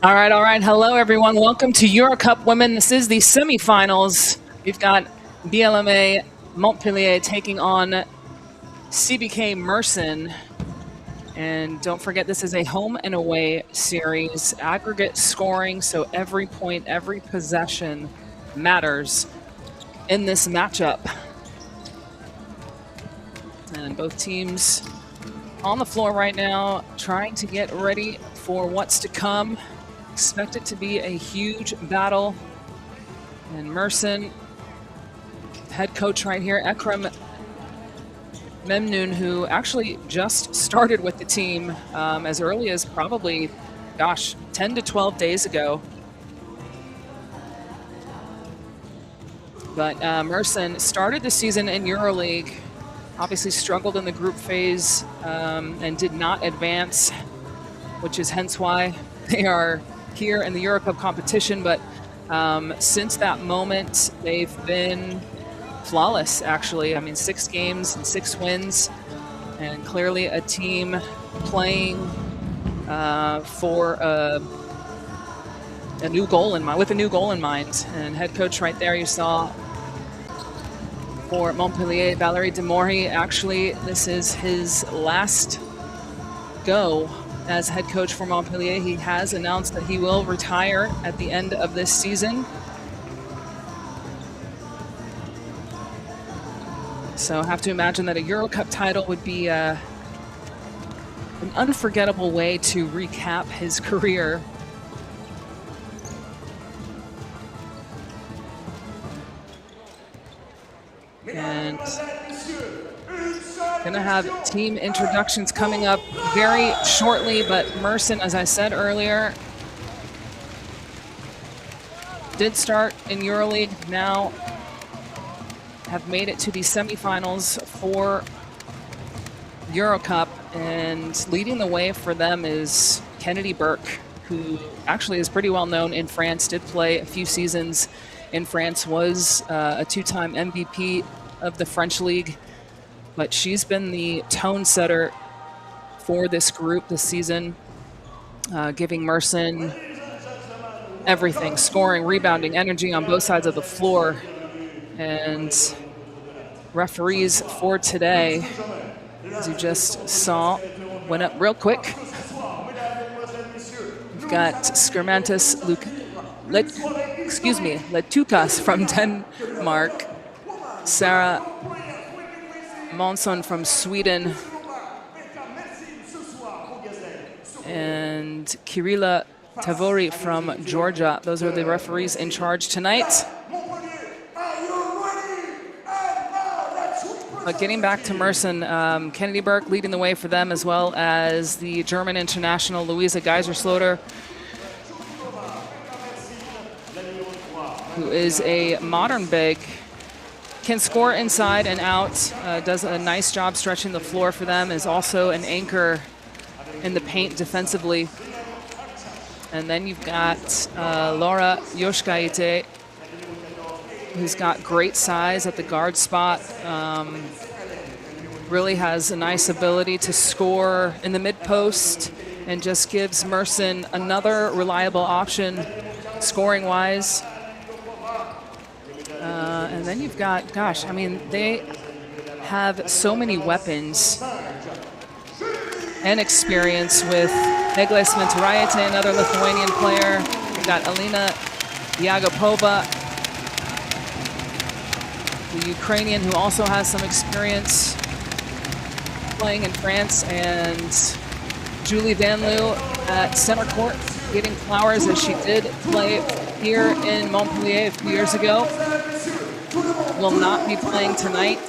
All right. Hello, everyone. Welcome to EuroCup Women. This is the semifinals. We've got BLMA Montpellier taking on CBK Mersin. And don't forget, this is a home and away series. Aggregate scoring, so every point, every possession matters in this matchup. And both teams on the floor right now, trying to get ready for what's to come. Expect it to be a huge battle. And Mersin, head coach right here, Ekrem Memnoun, who actually just started with the team as early as probably, 10 to 12 days ago. But Mersin started the season in EuroLeague, obviously struggled in the group phase and did not advance, which is hence why they are here in the EuroCup competition. But since that moment, they've been flawless, actually. I mean, 6 games and 6 wins, and clearly a team playing for a new goal in mind, with a new goal in mind. And head coach right there, you saw for Montpellier, Valérie Demorhi. Actually, this is his last go as head coach for Montpellier. He has announced that he will retire at the end of this season. So I have to imagine that a EuroCup title would be an unforgettable way to recap his career. And gonna have team introductions coming up very shortly, but Mersin, as I said earlier, did start in EuroLeague, now have made it to the semifinals for EuroCup, and leading the way for them is Kennedy Burke, who actually is pretty well known in France, did play a few seasons in France, was a 2-time MVP of the French League, but she's been the tone setter for this group this season, giving Mersin everything, scoring, rebounding, energy on both sides of the floor. And referees for today, as you just saw, went up real quick. We've got Skirmantis Letukas from Denmark, Sarah Månsson from Sweden, and Kirilla Tavori from Georgia. Those are the referees in charge tonight. But getting back to Mersin, Kennedy Burke leading the way for them, as well as the German international Luisa Geisersloter, who is a modern big, can score inside and out, does a nice job stretching the floor for them, is also an anchor in the paint defensively. And then you've got Laura Yoshkaite, who's got great size at the guard spot, really has a nice ability to score in the mid-post, and just gives Mersin another reliable option scoring-wise. And then you've got, I mean, they have so many weapons and experience with Negles Venturaite, another Lithuanian player. You've got Alina Yagopova, the Ukrainian, who also has some experience playing in France, and Julie Van Loo at center court, getting flowers as she did play here in Montpellier a few years ago. will not be playing tonight.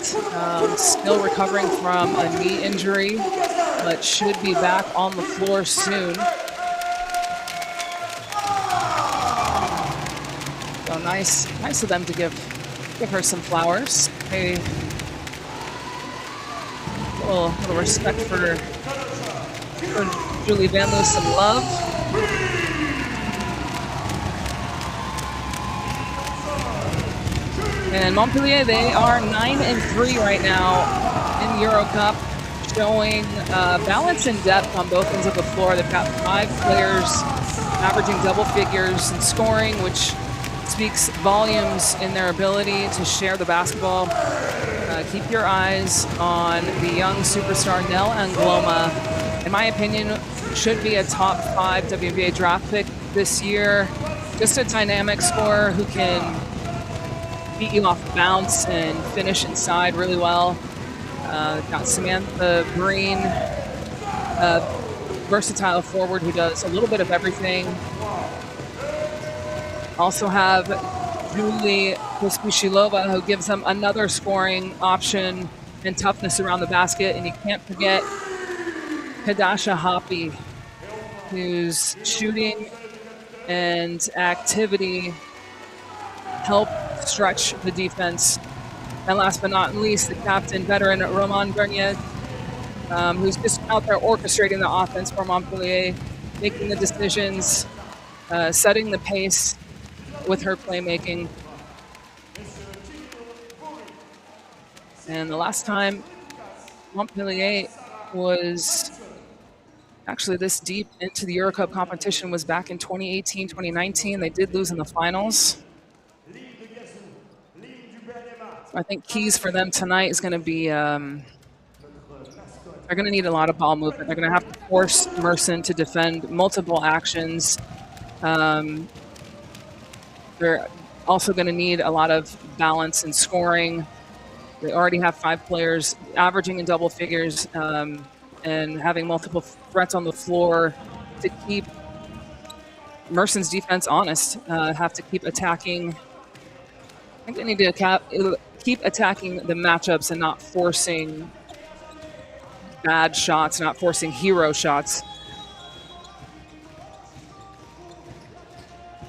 Still recovering from a knee injury, but should be back on the floor soon. So nice of them to give her some flowers. Hey, a little respect for Julie Van Loo, some love. And Montpellier, they are 9-3 right now in EuroCup, showing balance and depth on both ends of the floor. They've got 5 players averaging double figures in scoring, which speaks volumes in their ability to share the basketball. Keep your eyes on the young superstar Nell Angloma. In my opinion, should be a top 5 WNBA draft pick this year. Just a dynamic scorer who can beat you off the bounce and finish inside really well. Got Samantha Green, versatile forward who does a little bit of everything. Also have Julie Pospisilova, who gives them another scoring option and toughness around the basket. And you can't forget Kadasha Hoppy, whose shooting and activity help stretch the defense. And last but not least, the captain, veteran Roman Bernier, who's just out there orchestrating the offense for Montpellier, making the decisions, setting the pace with her playmaking. And the last time Montpellier was actually this deep into the EuroCup competition was back in 2018, 2019. They did lose in the finals. I think keys for them tonight is going to be they're going to need a lot of ball movement. They're going to have to force Mersin to defend multiple actions. They're also going to need a lot of balance and scoring. They already have 5 players averaging in double figures and having multiple threats on the floor to keep Mersin's defense honest. Have to keep attacking. I think they need to keep attacking the matchups and not forcing bad shots, not forcing hero shots.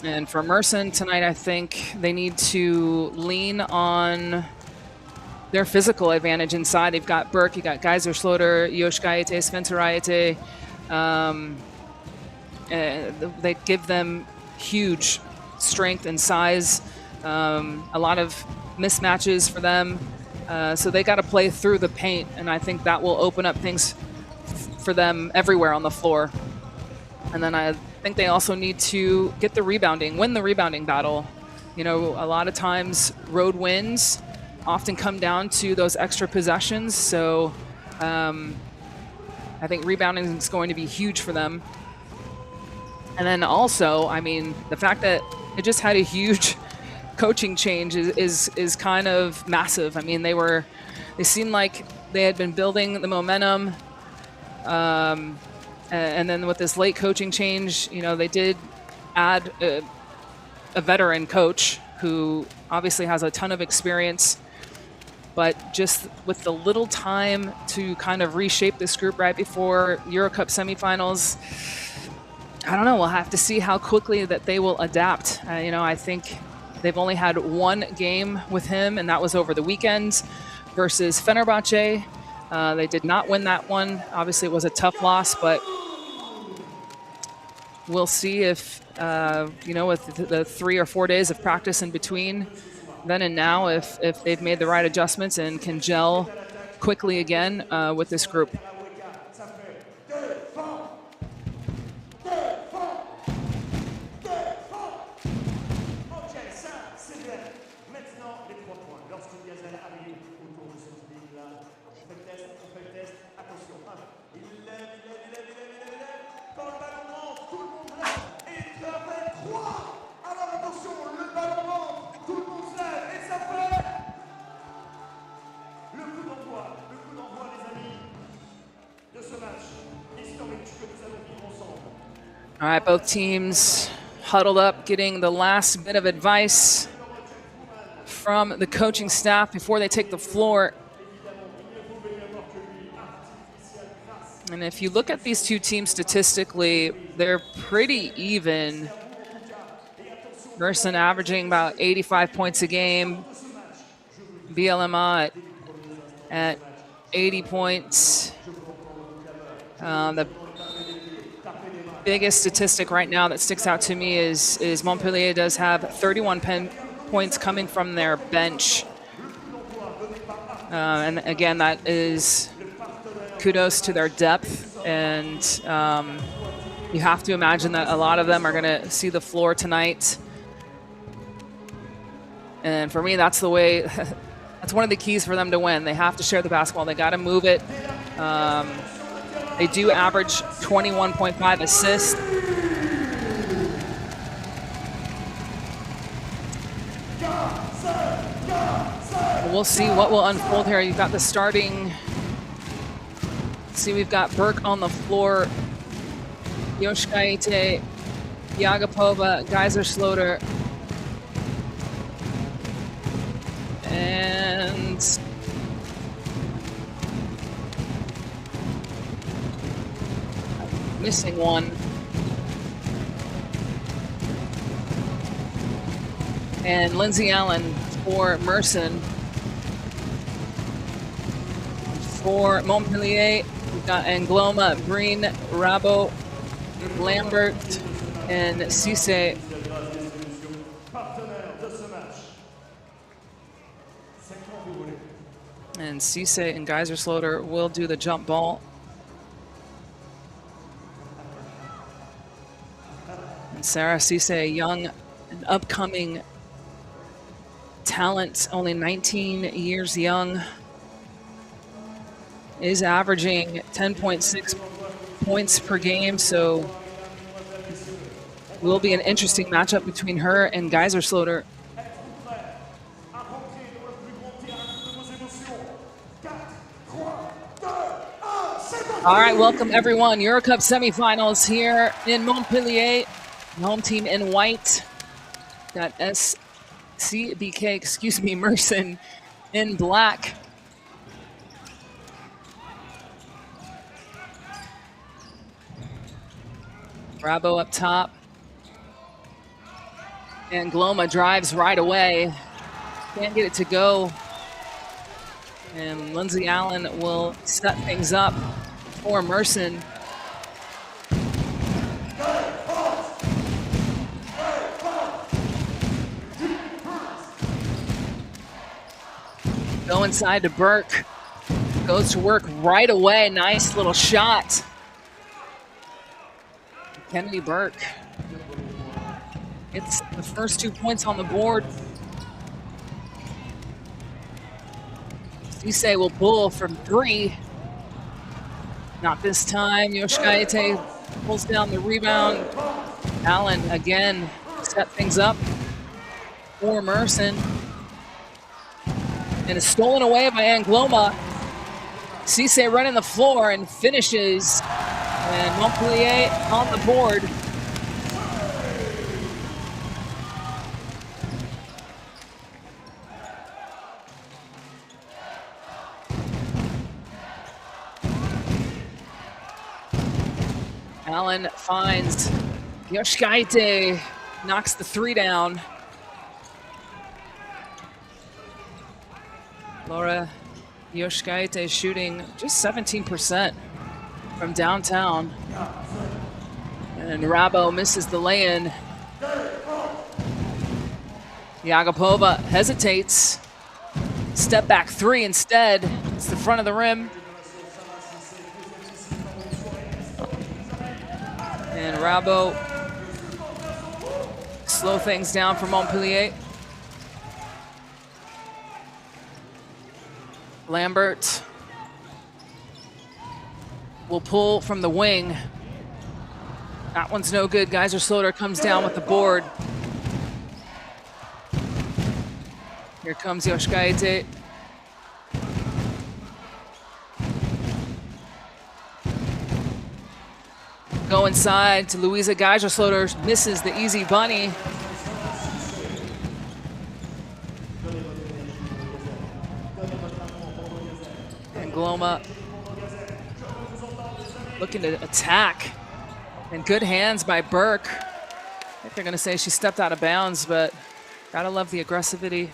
And for Mersin tonight, I think they need to lean on their physical advantage inside. They've got Burke, you got Geyser Schloter, Yoshkaite, Sventuraiete. They give them huge strength and size. A lot of mismatches for them. So they got to play through the paint, and I think that will open up things for them everywhere on the floor. And then I think they also need to get the rebounding, win the rebounding battle. You know, a lot of times road wins often come down to those extra possessions. So I think rebounding is going to be huge for them. And then also, I mean, the fact that it just had a huge coaching change is kind of massive. I mean, they seemed like they had been building the momentum. And then with this late coaching change, you know, they did add a veteran coach who obviously has a ton of experience, but just with the little time to kind of reshape this group right before EuroCup semifinals, I don't know. We'll have to see how quickly that they will adapt. You know, I think they've only had 1 game with him, and that was over the weekend versus Fenerbahce. They did not win that one. Obviously, it was a tough loss, but we'll see if, you know, with the 3 or 4 days of practice in between then and now, if they've made the right adjustments and can gel quickly again with this group. All right, both teams huddled up, getting the last bit of advice from the coaching staff before they take the floor. And if you look at these two teams statistically, they're pretty even. Mersin averaging about 85 points a game. BLMA at 80 points. The biggest statistic right now that sticks out to me is Montpellier does have 31 points coming from their bench. And again, that is kudos to their depth. And you have to imagine that a lot of them are going to see the floor tonight. And for me, that's the way, that's one of the keys for them to win. They have to share the basketball. They got to move it. They do average 21.5 assists. We'll see what will unfold here. You've got the starting. See, we've got Burke on the floor. Yoshkaite, Yagapova, Geiser-Schloter. And missing one. And Lindsay Allen for Mersin. For Montpellier, we've got Angloma, Breen, Rabo, Lambert, and Cisse. And Cisse and Geiser-Schloter will do the jump ball. And Sarah Cisse, young and upcoming talent, only 19 years young, is averaging 10.6 points per game. So will be an interesting matchup between her and Geiser-Schloter. All right, welcome everyone. EuroCup semifinals here in Montpellier. The home team in white. Got CBK, Mersin in black. Rabo up top. And Gloma drives right away. Can't get it to go. And Lindsay Allen will set things up for Mersin. Go inside to Burke. Goes to work right away. Nice little shot. Kennedy Burke gets the first 2 points on the board. Cisse will pull from 3. Not this time. Yoshkaite pulls down the rebound. Allen again set things up for Mersin. And it's stolen away by Angloma. Cisse running the floor and finishes. And Montpellier on the board. Allen finds Yoshkaite, knocks the 3 down. Laura Yoshkaite shooting just 17% from downtown. And Rabo misses the lay-in. Yagapova hesitates. Step back 3 instead. It's the front of the rim. And Rabo slow things down for Montpellier. Lambert will pull from the wing. That one's no good. Geiser-Schloter comes down with the board. Here comes Yoshkaite. Go inside to Louisa Geiser-Schloter, misses the easy bunny. Gloma looking to attack. And good hands by Burke. I think they're going to say she stepped out of bounds, but gotta love the aggressivity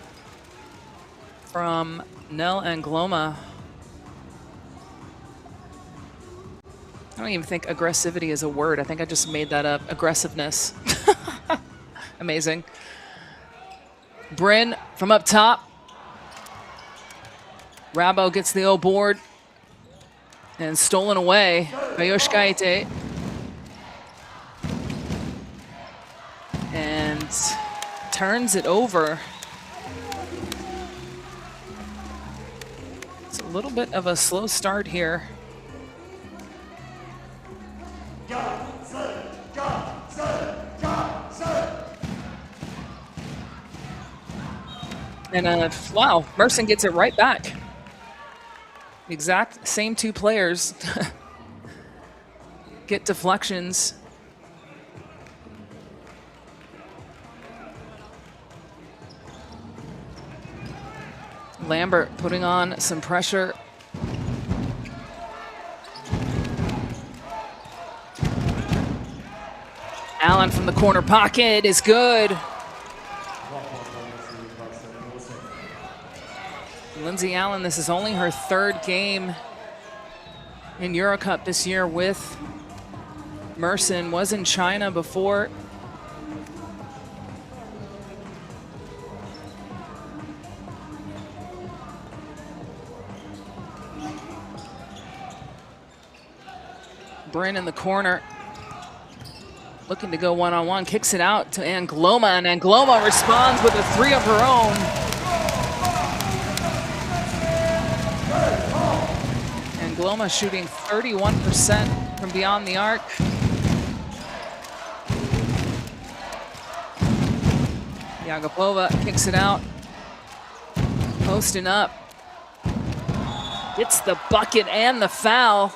from Nell and Gloma. I don't even think aggressivity is a word. I think I just made that up. Aggressiveness. Amazing. Bryn from up top. Rabo gets the O board and stolen away by Yoshikaite. And turns it over. It's a little bit of a slow start here. And wow, Mersin gets it right back. The exact same two players get deflections. Lambert putting on some pressure. Allen from the corner pocket is good. Lindsay Allen, this is only her third game in EuroCup this year with Mersin. Was in China before. Bryn in the corner, looking to go one-on-one, kicks it out to Angloma, and Angloma responds with a three of her own. Angloma shooting 31% from beyond the arc. Yagapova kicks it out, posting up, gets the bucket and the foul.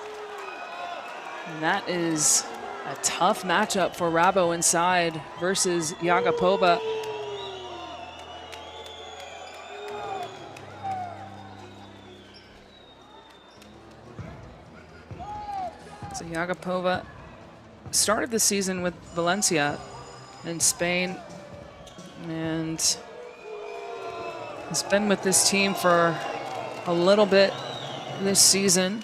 And that is a tough matchup for Rabo inside versus Yagapova. So Yagapova started the season with Valencia in Spain and has been with this team for a little bit this season.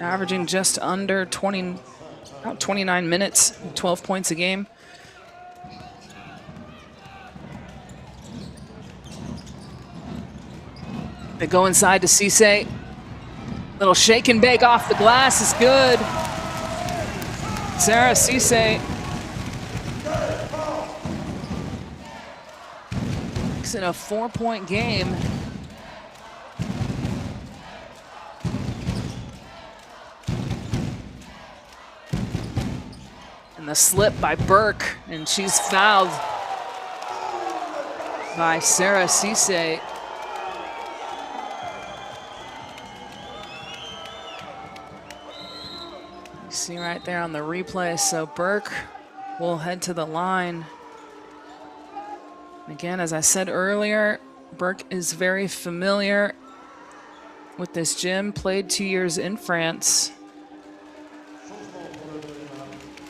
Averaging just under about 29 minutes, 12 points a game. They go inside to Cisse. Little shake and bake off the glass is good. Sarah Cisse makes it a 4-point game. And the slip by Burke, and she's fouled by Sarah Cisse. You see right there on the replay, so Burke will head to the line. Again, as I said earlier, Burke is very familiar with this gym, played 2 years in France.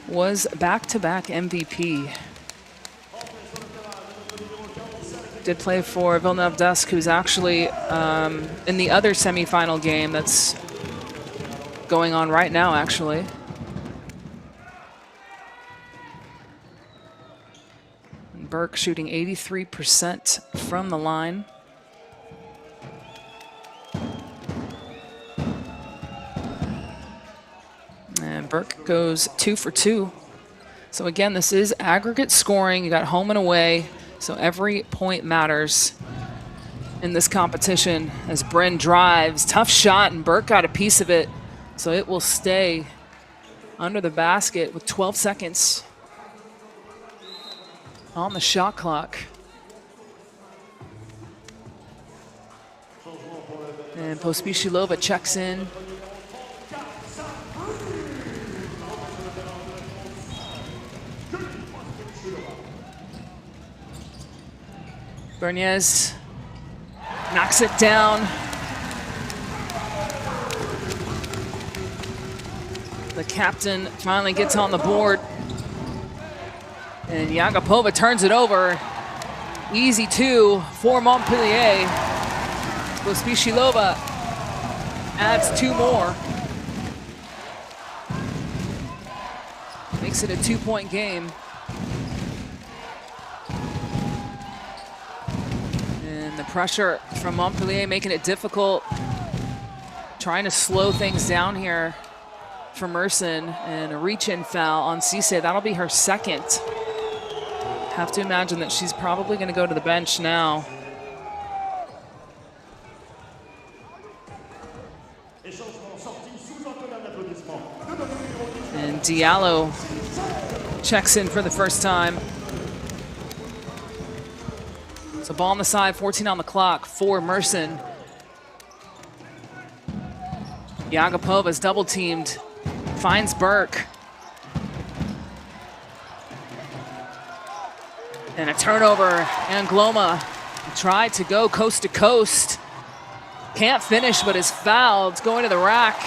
Was back-to-back MVP. Did play for Villeneuve Dusk, who's actually in the other semifinal game that's going on right now, actually. And Burke shooting 83% from the line. And Burke goes 2 for 2. So again, this is aggregate scoring. You got home and away, so every point matters in this competition as Bryn drives. Tough shot, and Burke got a piece of it, so it will stay under the basket with 12 seconds on the shot clock. And Pospisilova checks in. Berniez knocks it down. The captain finally gets on the board. And Yagapova turns it over. Easy 2 for Montpellier. Pospisilova adds 2 more. Makes it a 2-point game. And the pressure from Montpellier making it difficult. Trying to slow things down here for Mersin, and a reach-in foul on Cisse. That'll be her second. Have to imagine that she's probably going to go to the bench now. And Diallo checks in for the first time. So ball on the side, 14 on the clock for Mersin. Yagapova's double teamed, finds Burke. And a turnover, Angloma tried to go coast to coast. Can't finish, but is fouled, going to the rack.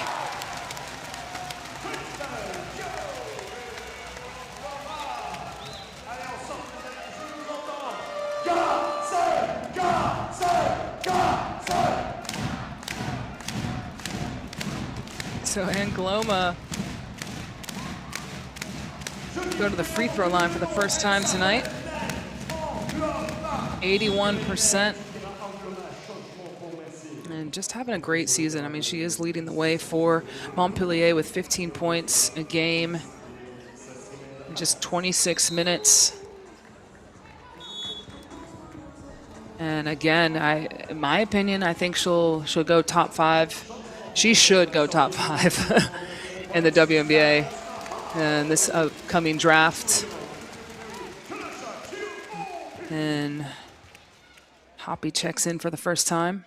So Angloma go to the free throw line for the first time tonight. 81%. And just having a great season. I mean, she is leading the way for Montpellier with 15 points a game in just 26 minutes. And again, in my opinion, I think she'll go top 5. She should go top 5 in the WNBA and this upcoming draft. And Hoppy checks in for the first time.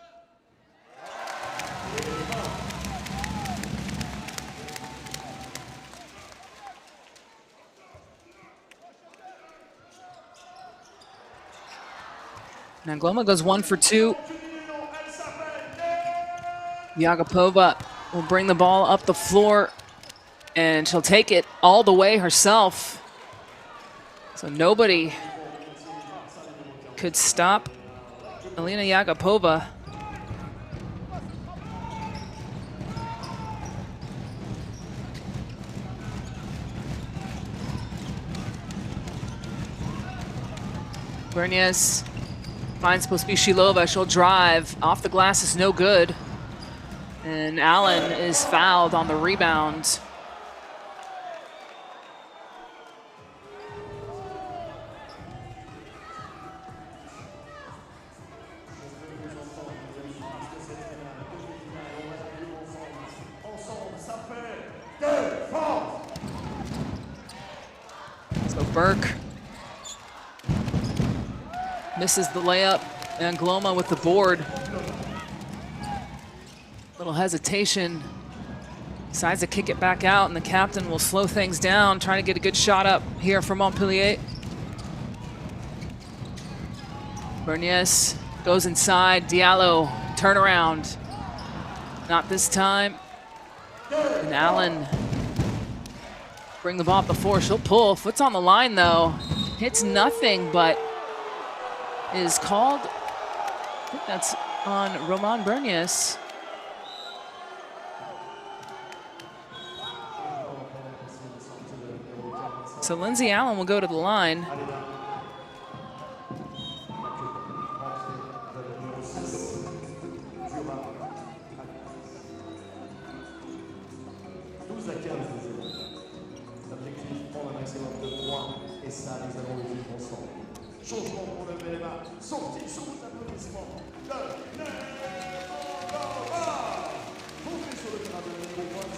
And Angloma goes 1 for 2. Yagapova will bring the ball up the floor, and she'll take it all the way herself. So nobody could stop Alina Yagapova. Bernier finds Pospisilova. She'll drive. Off the glass is no good. And Allen is fouled on the rebound. So Burke misses the layup. Angloma with the board. Little hesitation. Decides to kick it back out, and the captain will slow things down, trying to get a good shot up here for Montpellier. Bernier goes inside. Diallo, turnaround. Not this time. And Allen bring the ball up the floor. She'll pull. Foot's on the line, though. Hits nothing, but is called. I think that's on Roman Bernier. So Lindsay Allen will go to the line.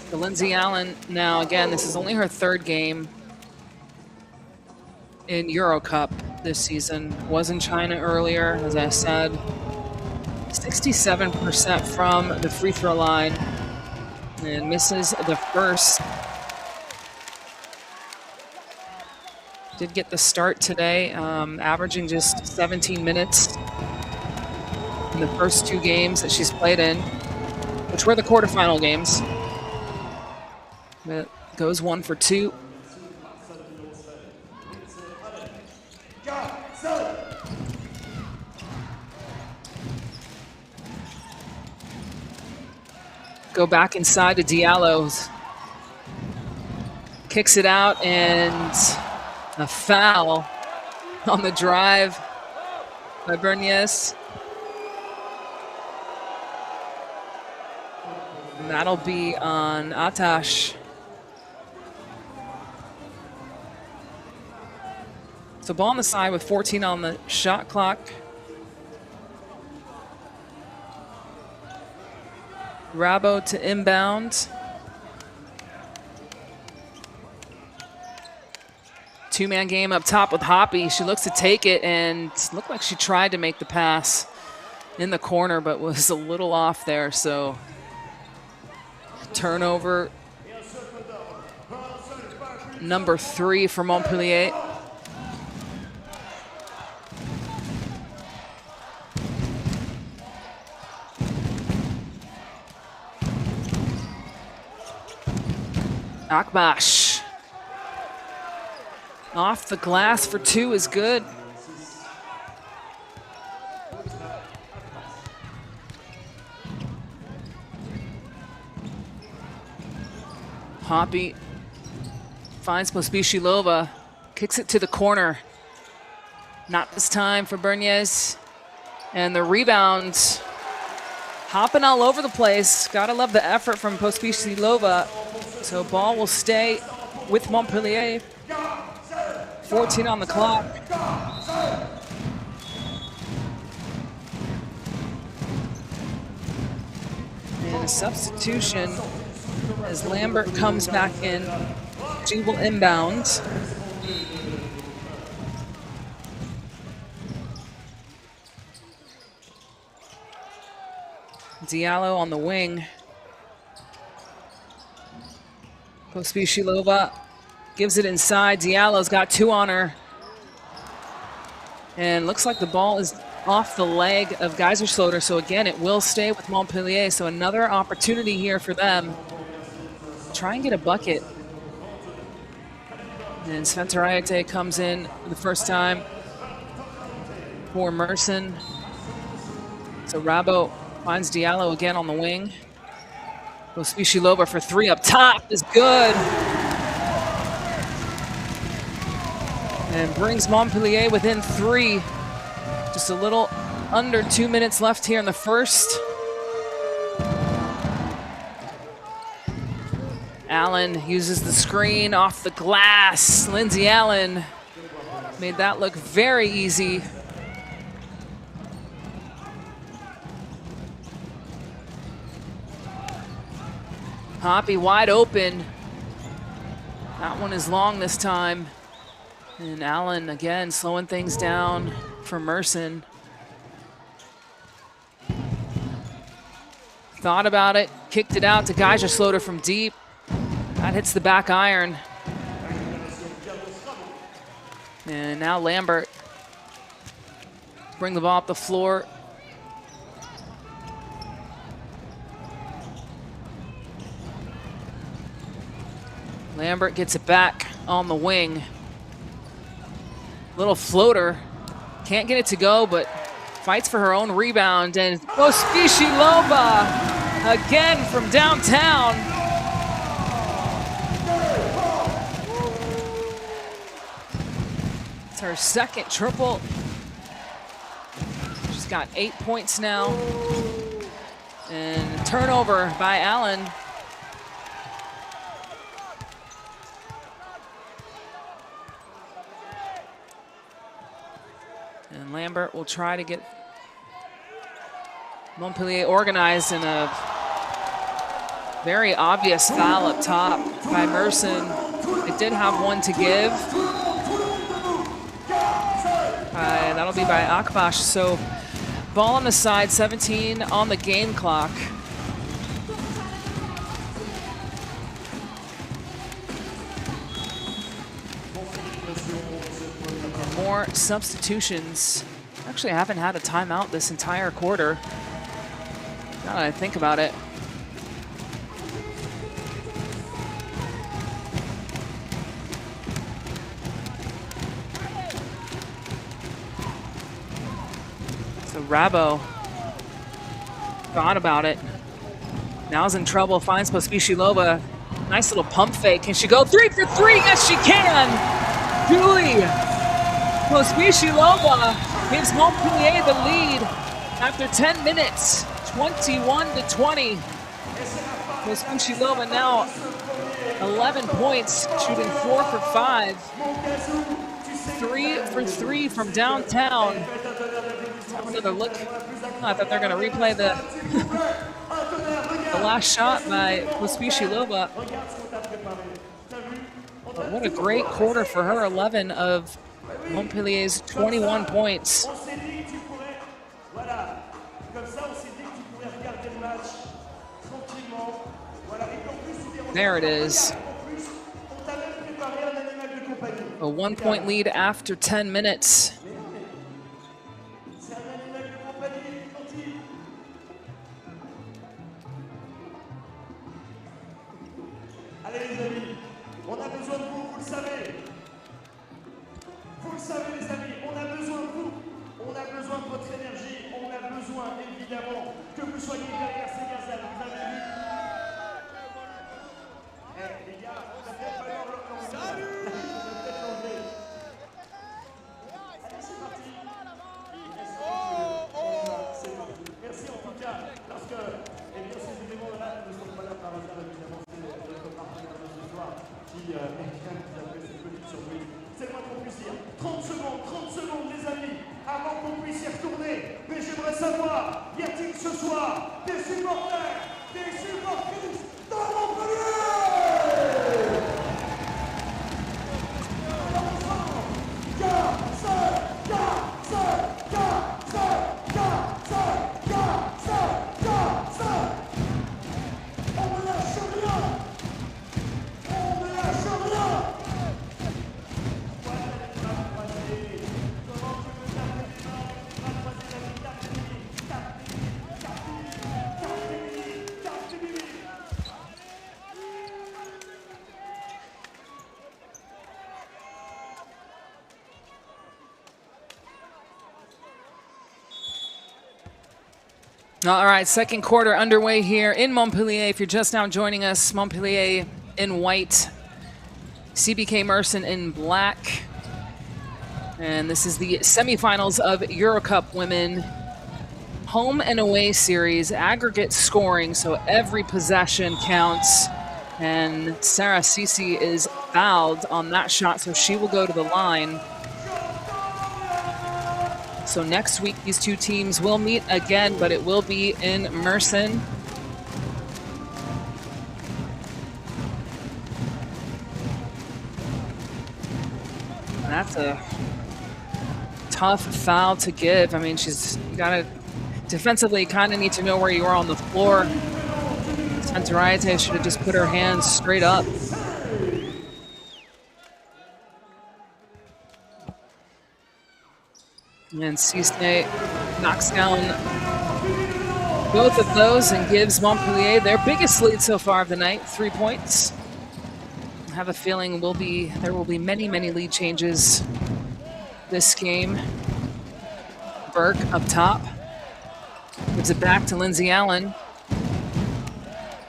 So Lindsay Allen now, again, this is only her 3rd game in EuroCup this season. Was in China earlier, as I said. 67% from the free throw line and misses the first. Did get the start today, averaging just 17 minutes in the first 2 games that she's played in, which were the quarterfinal games. But Goes 1 for 2. Go back inside to Diallo. Kicks it out, and a foul on the drive by Bernies. And that'll be on Atash. So ball on the side with 14 on the shot clock. Rabo to inbound. Two-man game up top with Hoppy. She looks to take it and looked like she tried to make the pass in the corner, but was a little off there. So turnover number 3 for Montpellier. Akbash. Off the glass for 2 is good. Hoppy finds Pospíšilova, kicks it to the corner. Not this time for Bernies. And the rebound, hopping all over the place. Gotta love the effort from Pospíšilova. So ball will stay with Montpellier. 14 on the clock. And a substitution as Lambert comes back in. She will inbound. Diallo on the wing. Pospíšilova gives it inside. Diallo's got 2 on her. And looks like the ball is off the leg of Geiserschloter. So again, it will stay with Montpellier. So another opportunity here for them. Try and get a bucket. And Sventerajete comes in for the first time for Mersin. So Rabo finds Diallo again on the wing. Pospíšilova for 3 up top is good. And brings Montpellier within 3. Just a little under 2 minutes left here in the first. Allen uses the screen off the glass. Lindsay Allen made that look very easy. Hoppy wide open. That one is long this time. And Allen again slowing things down for Mersin. Thought about it, kicked it out to Geiserschloter from deep. That hits the back iron. And now Lambert. Bring the ball up the floor. Lambert gets it back on the wing. Little floater. Can't get it to go, but fights for her own rebound. And Pospíšilova again from downtown. It's her second triple. She's got 8 points now. And turnover by Allen. And Lambert will try to get Montpellier organized in a very obvious foul up top by Mersin. It did have one to give. That'll be by Akbash. So ball on the side, 17 on the game clock. More substitutions. Actually, I haven't had a timeout this entire quarter. Now that I think about it. Rabo thought about it. Now's in trouble, finds Pospisilova. Nice little pump fake. Can she go 3 for 3? Yes, she can! Julie Pospisilova gives Montpellier the lead after 10 minutes, 21-20. Pospisilova now 11 points, shooting 4 for 5. 3 for 3 from downtown. Let's have another look. Oh, I thought they were going to replay the last shot by Pospisilova. But what a great quarter for her, 11 of Montpellier's 21 points. There it is. A 1-point lead after 10 minutes. Allez les amis, on a besoin de vous, vous le savez. Vous le savez les amis, on a besoin de vous. On a besoin de votre énergie. On a besoin évidemment que vous soyez derrière ces gazelles. Vous avez vu? Eh les gars, on a peut-être pas l'air de l'enlever. Salut. On a peut-être l'enlever. Allez c'est parti. C'est parti. Merci en tout cas parce que eh bien, ces éléments-là ne sont pas là par hasard évidemment. Qui a fait cette petite surprise. C'est le moins qu'on puisse dire. 30 secondes les amis, avant qu'on puisse y retourner. Mais j'aimerais savoir, y a-t-il ce soir des supporters, des supportrices dans Montpellier? All right, second quarter underway here in Montpellier. If you're just now joining us, Montpellier in white, CBK Mersin in black. And this is the semifinals of EuroCup Women. Home and away series, aggregate scoring, so every possession counts. And Sarah Sisi is fouled on that shot, so she will go to the line. So next week, these two teams will meet again, but it will be in Mersin. That's a tough foul to give. I mean, you gotta defensively kind of need to know where you are on the floor. Santarayate should have just put her hands straight up. And Cisse knocks down both of those and gives Montpellier their biggest lead so far of the night, 3 points. I have a feeling there will be many, many lead changes this game. Burke up top. Gives it back to Lindsay Allen.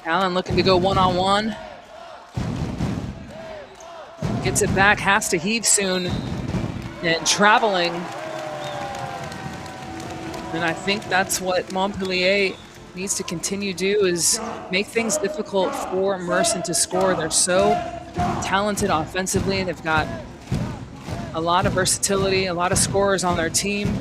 Allen looking to go one-on-one. Gets it back, has to heave soon. And traveling. And I think that's what Montpellier needs to continue to do, is make things difficult for Mersin to score. They're so talented offensively. They've got a lot of versatility, a lot of scorers on their team.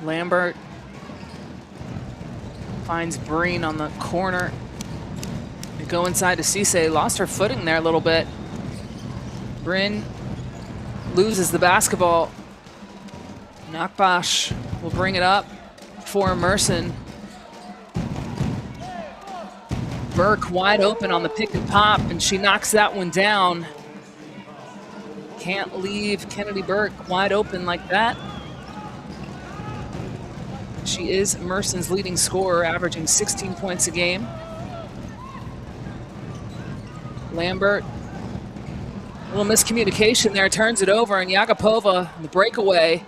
Lambert finds Breen on the corner. They go inside to Cisse, lost her footing there a little bit. Bryn loses the basketball. Nakbash will bring it up for Mersin. Burke wide open on the pick and pop, and she knocks that one down. Can't leave Kennedy Burke wide open like that. She is Mersin's leading scorer, averaging 16 points a game. Lambert, a little miscommunication there, turns it over, and Yagapova, the breakaway,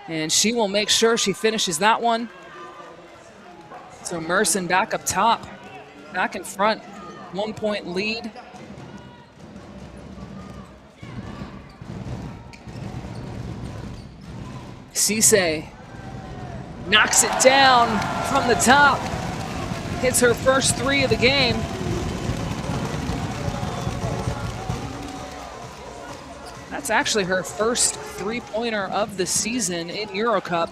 and she will make sure she finishes that one. So Mersin back up top, back in front, 1 point lead. Cisse knocks it down from the top, hits her first 3 of the game. That's actually her first 3-pointer of the season in EuroCup.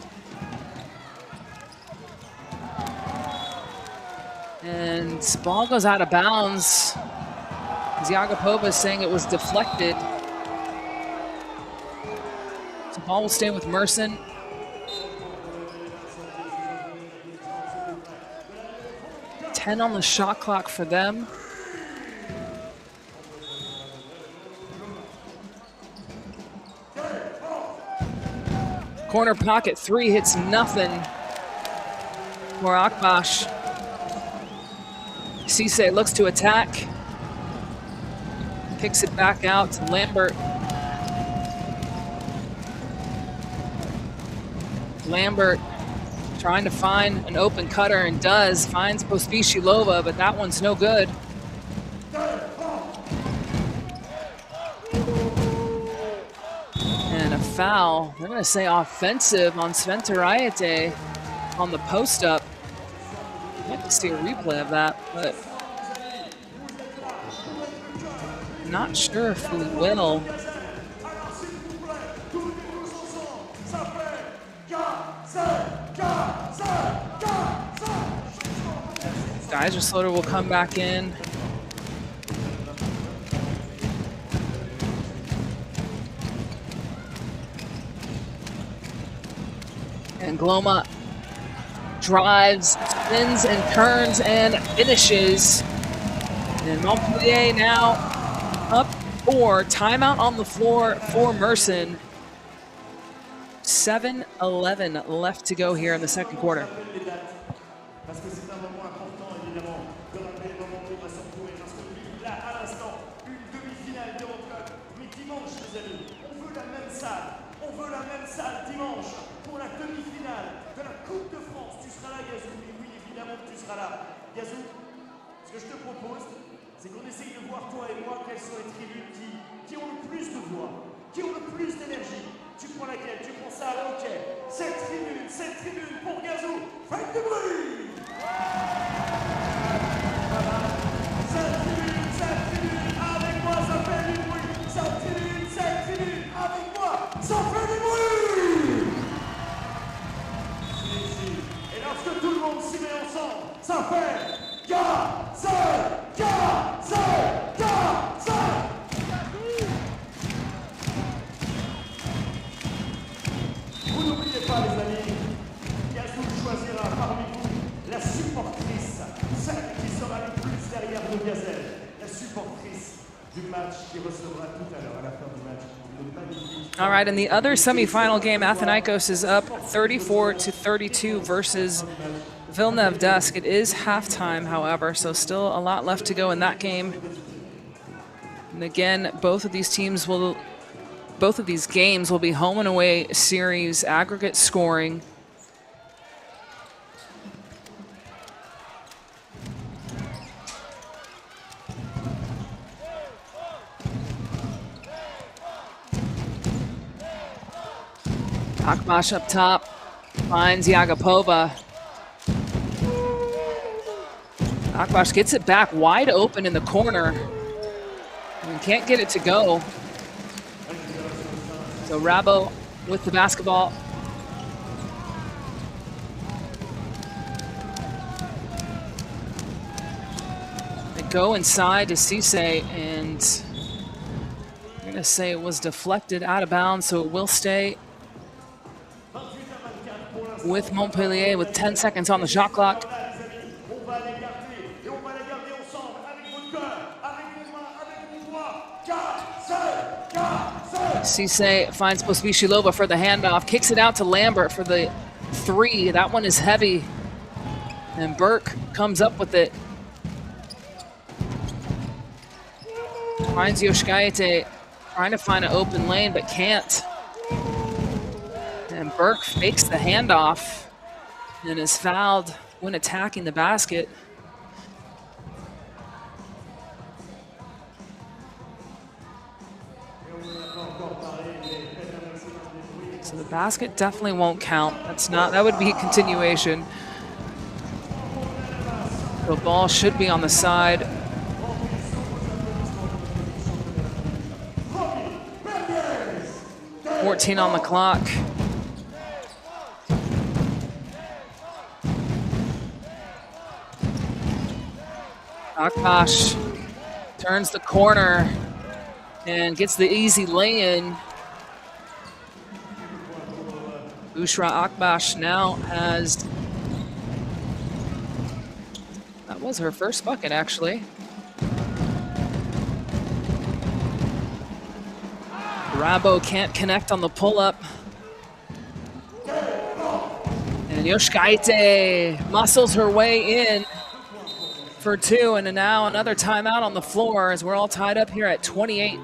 And ball goes out of bounds. Yagapova is saying it was deflected. So ball will stay with Mersin. Ten on the shot clock for them. Corner pocket 3 hits nothing for Akbash. Cisse looks to attack. Kicks it back out to Lambert. Lambert trying to find an open cutter and does. Finds Pospisilova, but that one's no good. And a foul. They're going to say offensive on Sventeraite on the post-up. I'd like to see a replay of that, but not sure if we will. Geigerslotter will come back in. And Gloma drives, spins and turns and finishes. And Montpellier now up 4. Timeout on the floor for Mersin. 7:11 left to go here in the second quarter. Parce que c'est un moment important, évidemment, de rappeler les moments où on va se retrouver. Parce que là, à l'instant, une demi-finale d'EuroCup. Mais dimanche, les amis, on veut la même salle. On veut la même salle dimanche pour la demi-finale de la Coupe de France. Tu seras là, Gazou. Mais oui, évidemment que tu seras là. Gazou, ce que je te propose, c'est qu'on essaye de voir, toi et moi, quelles sont les tribunes qui ont le plus de voix, qui ont le plus d'énergie. Tu prends laquelle? Tu prends ça? Ok. Cette tribune pour Gazou. Faites du bruit! Cette tribune, avec moi, ça fait du bruit. Cette tribune, avec moi, ça fait du bruit. Et lorsque tout le monde s'y met ensemble, ça fait Gazou. Vous n'oubliez pas, les amis, Gazou choisira parmi vous la supportrice, celle qui sera le plus derrière nos gazelles, la supportrice du match qui recevra tout à l'heure, à la fin du match, le magnifique. All right, in the other semifinal game, Athinaikos is up 34-32 versus Villeneuve Dusk. It is halftime, however, so still a lot left to go in that game. And again, both of these games will be home and away series, aggregate scoring. Akbash up top, finds Yagapova. Akbash gets it back wide open in the corner and can't get it to go. So Rabo with the basketball. They go inside to Cisse, and I'm going to say it was deflected out of bounds, so it will stay with Montpellier with 10 seconds on the shot clock. Cisse finds Pospisilova for the handoff, kicks it out to Lambert for the 3. That one is heavy. And Burke comes up with it. Finds Yoshikaite, trying to find an open lane, but can't. And Burke fakes the handoff and is fouled when attacking the basket. So the basket definitely won't count. That would be a continuation. The ball should be on the side. .14 on the clock. Akbash turns the corner and gets the easy lay-in. Bushra Akbash now has, that was her first bucket actually. Rabo can't connect on the pull-up. And Yoshikaite muscles her way in for 2, and now another timeout on the floor as we're all tied up here at 28.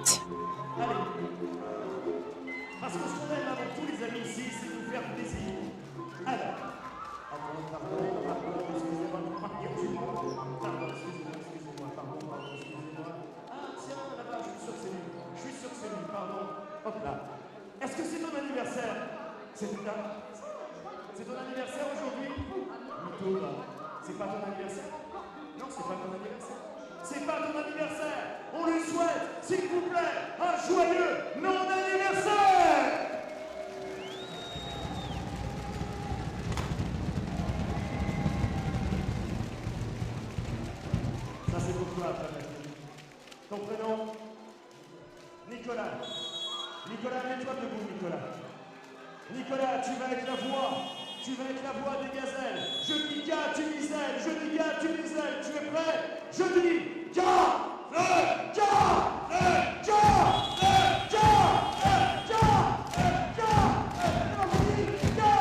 Est-ce que c'est ton anniversaire? C'est ton anniversaire aujourd'hui? Mytho, c'est pas ton anniversaire? Non, c'est pas ton anniversaire. C'est pas ton anniversaire. On lui souhaite, s'il vous plaît, un joyeux non-anniversaire. Ça c'est pour toi, ton prénom? Nicolas. Nicolas, mets-toi debout, Nicolas. Nicolas, tu vas être la voix des gazelles. Je dis ga, tu dis zèle. Je dis ga, tu dis zèle. Tu es prêt? Je dis ga, le ga, le ga, le ga, le ga, le ga, le ga.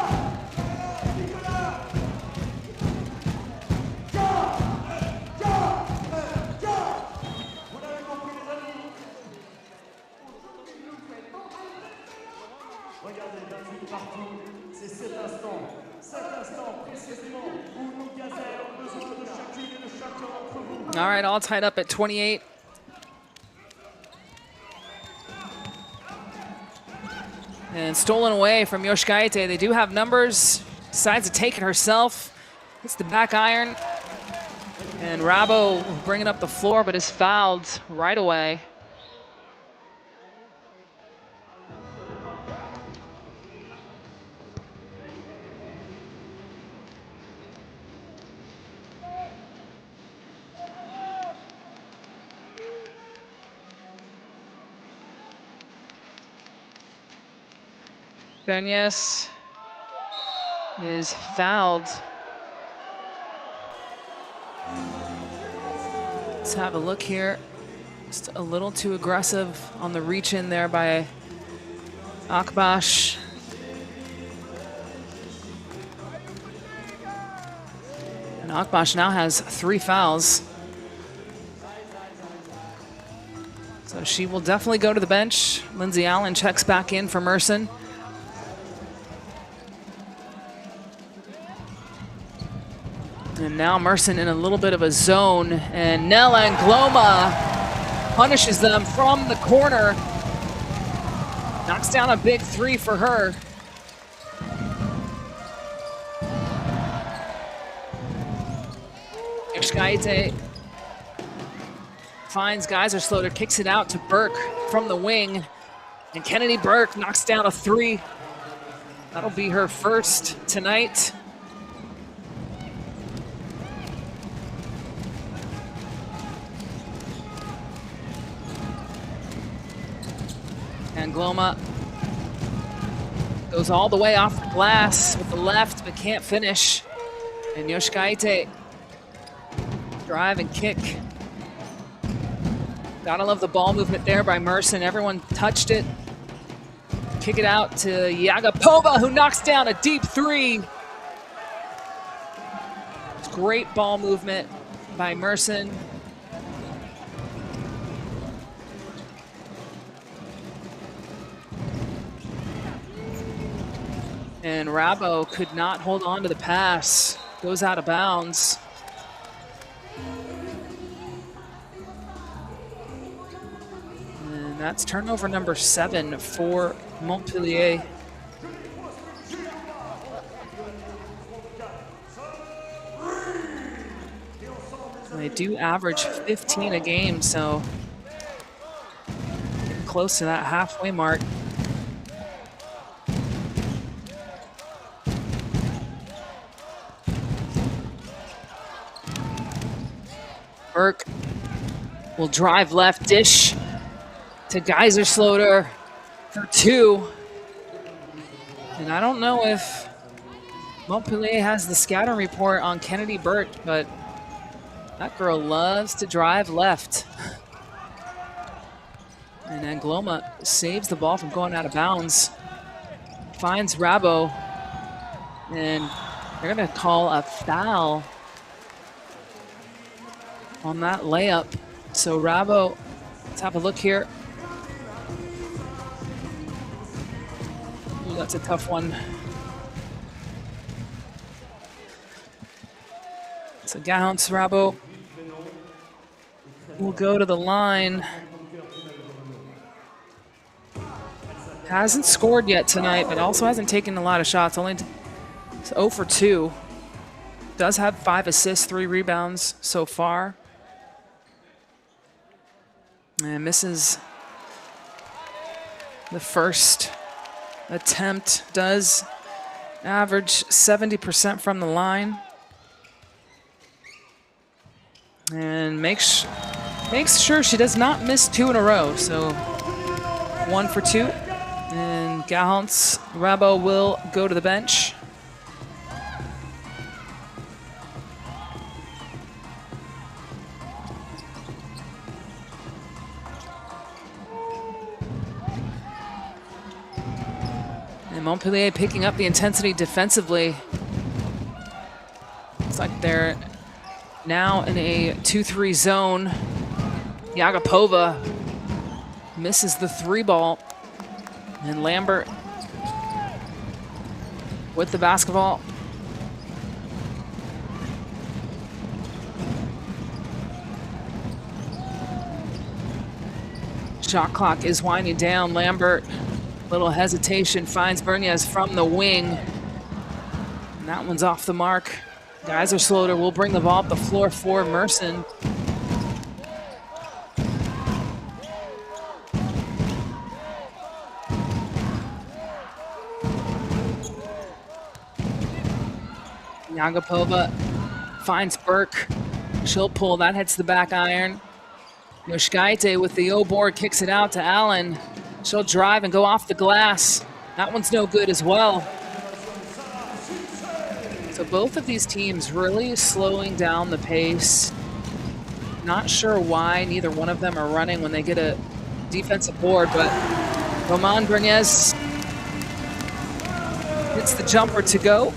Nicolas. Ga, ga, ga. Vous l'avez compris, les amis? Regardez, David, partout, c'est cet instant précisément où nos gazelles ont besoin de chacune et de chacun d'entre vous. All right, all tied up at 28. And stolen away from Yoshikaite. They do have numbers. Decides to take it herself. Hits the back iron. And Rabo bringing up the floor, but is fouled right away. Benyes is fouled. Let's have a look here. Just a little too aggressive on the reach in there by Akbash. And Akbash now has 3 fouls. So she will definitely go to the bench. Lindsay Allen checks back in for Mersin. And now Mersin in a little bit of a zone, and Nella Angloma punishes them from the corner. Knocks down a big 3 for her. Yoshikaite finds Geisersloter, kicks it out to Burke from the wing, and Kennedy Burke knocks down a 3. That'll be her first tonight. Angloma goes all the way off the glass with the left, but can't finish. And Yoshikaite drive and kick. Gotta love the ball movement there by Mersin. Everyone touched it. kick it out to Yagapova, who knocks down a deep three. Great ball movement by Mersin. And Rabo could not hold on to the pass. Goes out of bounds. And that's turnover number 7 for Montpellier. They do average 15 a game, so getting close to that halfway mark. Burke will drive left, dish to Geisersloter for 2. And I don't know if Montpellier has the scouting report on Kennedy Burt, but that girl loves to drive left. And Angloma saves the ball from going out of bounds. Finds Rabo. And they're going to call a foul on that layup. So Rabo, let's have a look here. Ooh, that's a tough one. So Gallant's Rabo will go to the line. Hasn't scored yet tonight, but also hasn't taken a lot of shots. Only 0 for 2. Does have 5 assists, 3 rebounds so far. And misses the first attempt. Does average 70% from the line. And makes sure she does not miss 2 in a row. So 1 for 2. And Gallant's Rabo will go to the bench. And Montpellier picking up the intensity defensively. Looks like they're now in a 2-3 zone. Yagapova misses the 3 ball. And Lambert with the basketball. Shot clock is winding down. Lambert, little hesitation, finds Berniez from the wing. And that one's off the mark. Geisersloter will bring the ball up the floor for Mersin. Yagapova finds Burke. She'll pull. That hits the back iron. Yoshkaite with the O-board kicks it out to Allen. She'll drive and go off the glass. That one's no good as well. So both of these teams really slowing down the pace. Not sure why neither one of them are running when they get a defensive board, but Roman Berniez hits the jumper to go.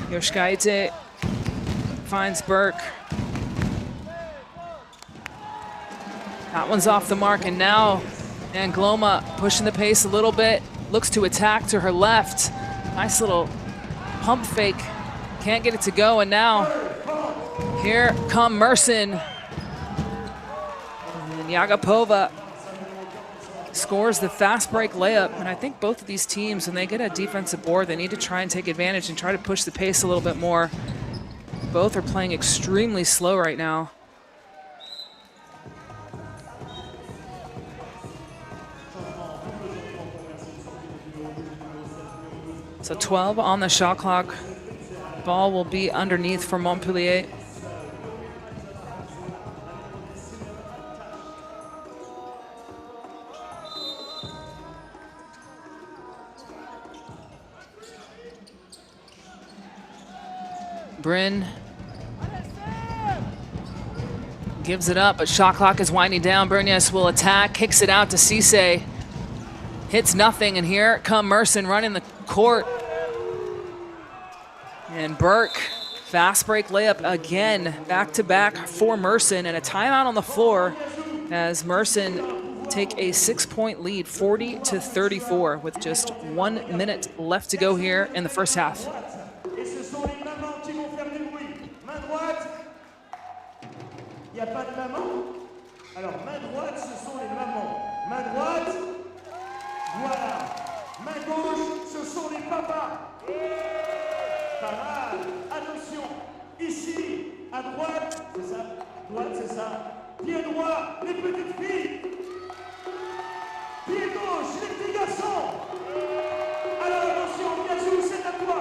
Yoshkaite finds Burke. That one's off the mark, and now Angloma pushing the pace a little bit. Looks to attack to her left. Nice little pump fake. Can't get it to go, and now here come Mersin. And Yagapova scores the fast break layup. And I think both of these teams, when they get a defensive board, they need to try and take advantage and try to push the pace a little bit more. Both are playing extremely slow right now. So 12 on the shot clock. Ball will be underneath for Montpellier. Bryn gives it up, but shot clock is winding down. Bernias will attack, kicks it out to Cisse. Hits nothing, and here come Mersin running the court. And Burke, fast break layup again, back-to-back for Mersin, and a timeout on the floor as Mersin take a 6-point lead, 40-34, with just 1 minute left to go here in the first half. Il n'y a pas de maman. Alors, main droite, ce sont les mamans. Main droite, voilà. Main gauche, ce sont les papas. Pas mal. Attention. Ici, à droite, c'est ça. Droite, c'est ça. Pied droit, les petites filles. Pied gauche, les petits garçons. Alors, attention, bien sûr, c'est à toi.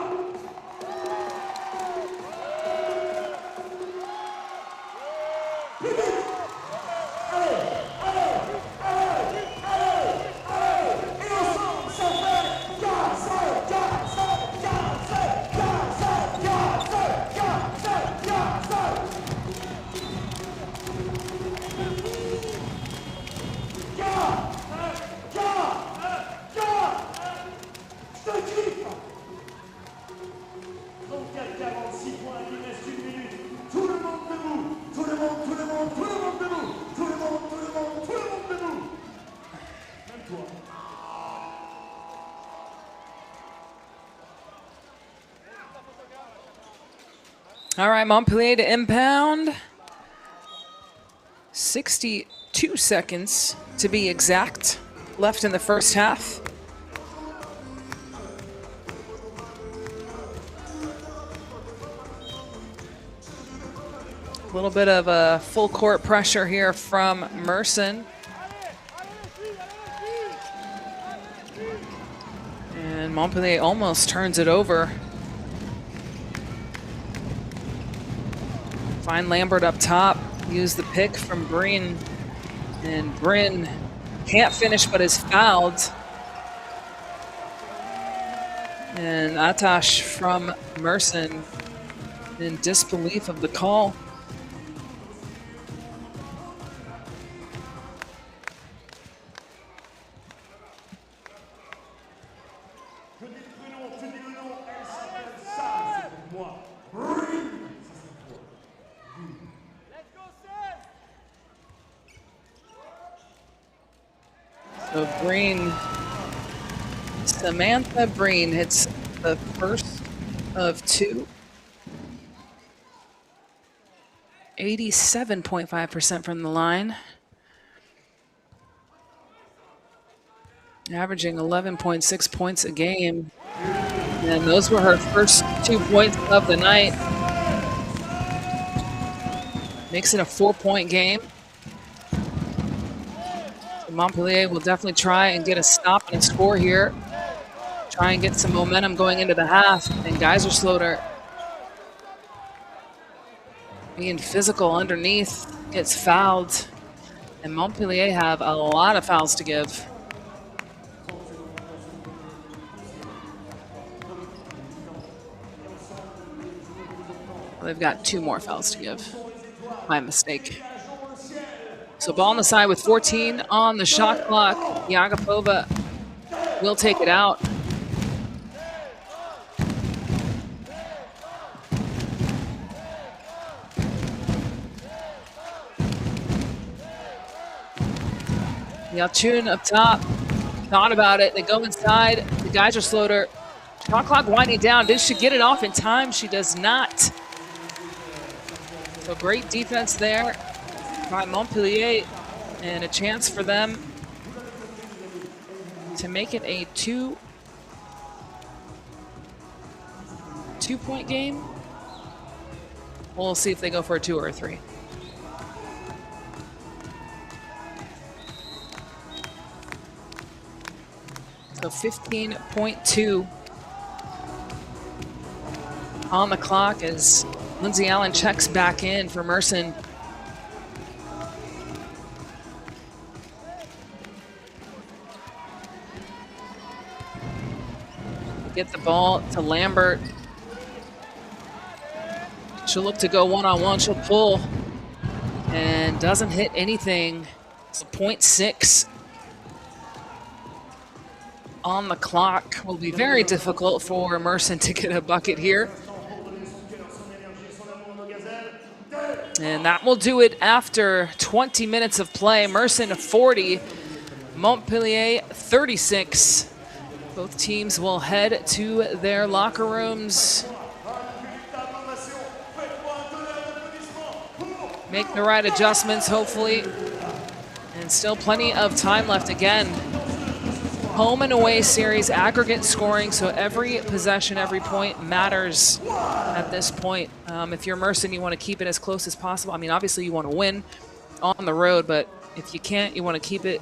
All right, Montpellier to impound. 62 seconds to be exact left in the first half. A little bit of a full court pressure here from Mersin. And Montpellier almost turns it over. Find Lambert up top, use the pick from Bryn, and Bryn can't finish but is fouled. And Atash from Mersin in disbelief of the call. So Breen, Samantha Breen hits the first of two. 87.5% from the line. Averaging 11.6 points a game. And those were her first 2 points of the night. Makes it a 4-point game. Montpellier will definitely try and get a stop and a score here. Try and get some momentum going into the half. And Geisersloter, being physical underneath, gets fouled. And Montpellier have a lot of fouls to give. They've got 2 more fouls to give. My mistake. So ball on the side with 14 on the shot clock. Yagapova will take it out. Yalchun up top. Thought about it. They go inside. The Geisersloter. Shot clock winding down. Did she get it off in time? She does not. So great defense there by Montpellier, and a chance for them to make it a two-point game. We'll see if they go for a 2 or a 3. So 15.2 on the clock as Lindsay Allen checks back in for Mersin. Get the ball to Lambert. She'll look to go one-on-one. She'll pull. and doesn't hit anything. So 0.6 on the clock. Will be very difficult for Mersin to get a bucket here. And that will do it after 20 minutes of play. Mersin 40, Montpellier 36. Both teams will head to their locker rooms, make the right adjustments, hopefully. And still plenty of time left. Again, home and away series, aggregate scoring, so every possession, every point matters at this point. If you're Mersin, you want to keep it as close as possible. I mean, obviously you want to win on the road, but if you can't, you want to keep it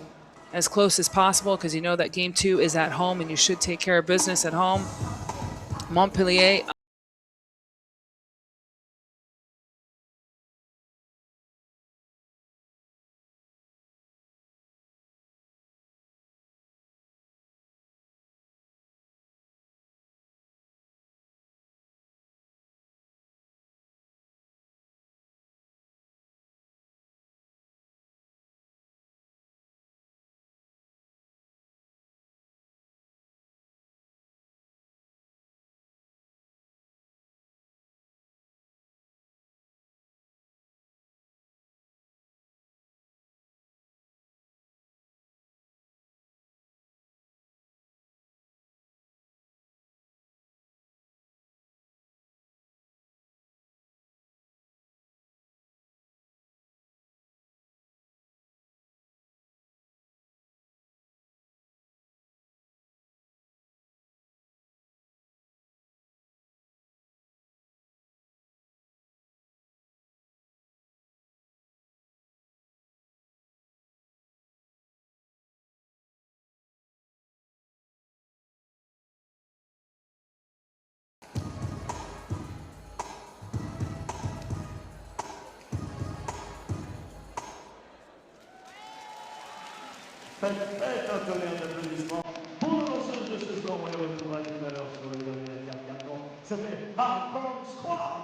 as close as possible because you know that game 2 is at home and you should take care of business at home. Montpellier Faites un tonnerre d'applaudissements pour le lanceuse de ce soir. On les retrouvera tout à l'heure sur le dernier carton. Ça fait Hartmann Squad.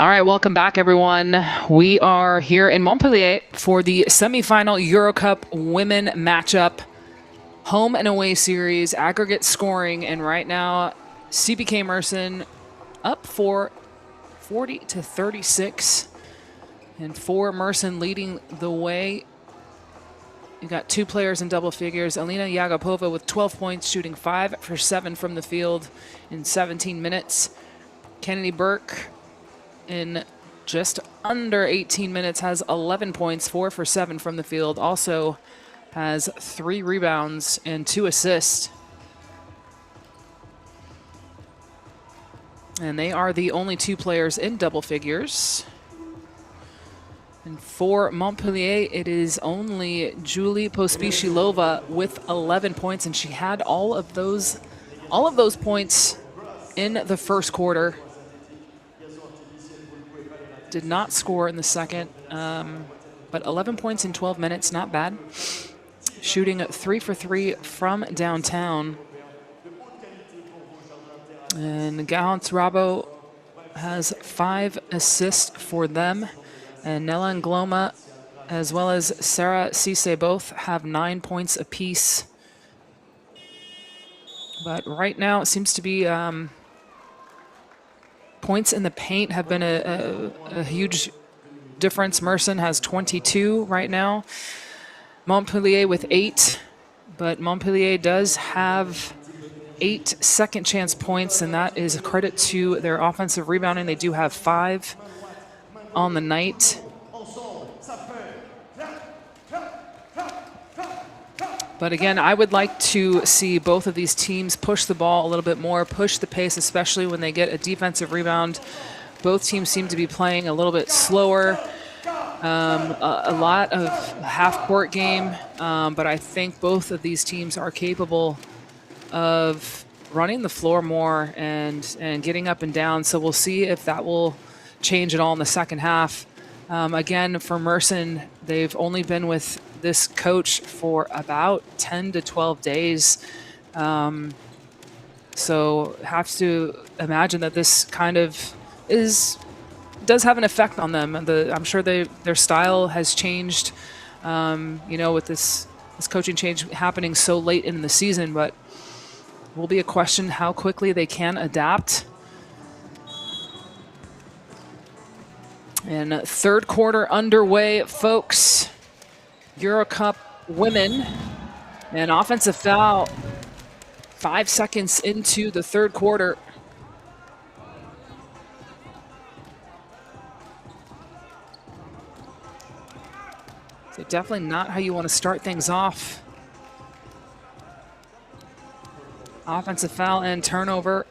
All right, welcome back, everyone. We are here in Montpellier for the semifinal EuroCup Women matchup. Home and away series, aggregate scoring, and right now, CBK Mersin up for 40-36. And for Mersin leading the way. You got two players in double figures. Alina Yagapova with 12 points, shooting 5 for 7 from the field in 17 minutes. Kennedy Burke in just under 18 minutes has 11 points, 4 for 7 from the field. Also has 3 rebounds and 2 assists. And they are the only 2 players in double figures. And for Montpellier, it is only Julie Pospisilova with 11 points, and she had all of those points in the first quarter. Did not score in the second, but 11 points in 12 minutes, not bad. Shooting 3 for 3 from downtown. And Garant Rabo has 5 assists for them. And Nella Ngloma, as well as Sarah Cisse, both have 9 points apiece. But right now, it seems to be points in the paint have been a huge difference. Mersin has 22 right now. Montpellier with 8, but Montpellier does have 8 second chance points, and that is a credit to their offensive rebounding. They do have 5 on the night. But again, I would like to see both of these teams push the ball a little bit more, push the pace, especially when they get a defensive rebound. Both teams seem to be playing a little bit slower, a lot of half-court game, but I think both of these teams are capable of running the floor more and getting up and down. So we'll see if that will change at all in the second half. Again, for Mersin, they've only been with this coach for about 10 to 12 days. So have to imagine that this kind of does have an effect on them. I'm sure their style has changed, with this coaching change happening so late in the season, but will be a question how quickly they can adapt. And third quarter underway, folks. EuroCup Women. An offensive foul 5 seconds into the third quarter. So definitely not how you want to start things off. Offensive foul and turnover.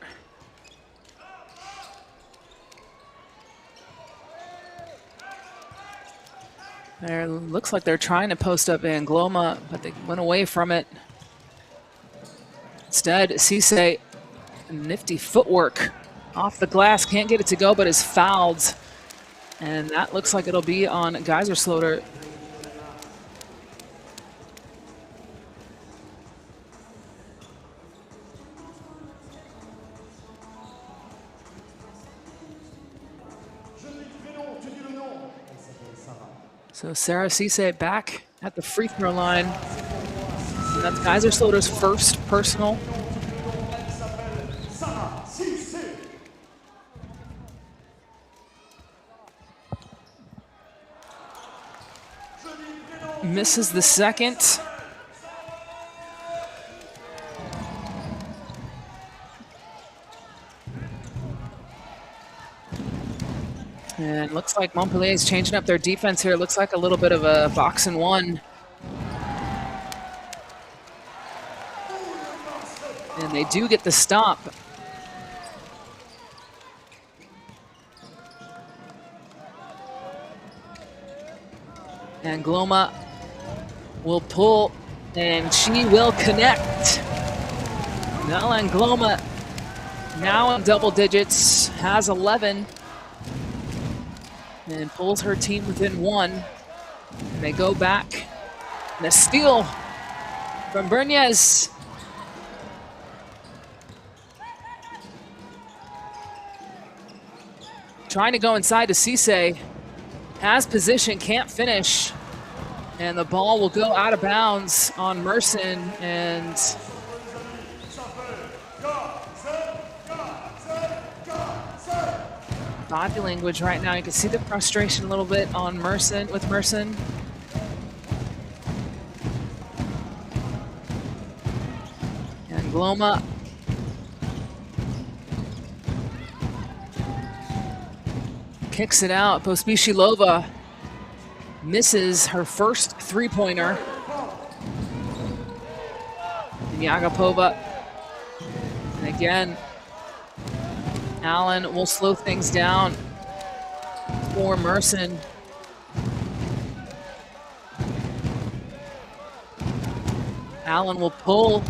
There looks like they're trying to post up Ngloma, but they went away from it. Instead, Cisse, nifty footwork off the glass, can't get it to go, but is fouled. And that looks like it'll be on Geisersloter. So Sarah Cisse back at the free throw line. And that's Geisersloter's first personal. Misses the second. And looks like Montpellier is changing up their defense here. It looks like a little bit of a box and one. And they do get the stop. And Ngloma will pull, and she will connect. Nella Ngloma now in double digits, has 11. And pulls her team within 1. And they go back. And a steal from Berniez. trying to go inside to CIMSA. Has position, can't finish. And the ball will go out of bounds on Mersin. And body language right now, you can see the frustration a little bit on Mersin, with Mersin. And Gloma kicks it out. Pospisilova misses her first three-pointer. And Yagapova. And again, Allen will slow things down for Mersin. Allen will pull.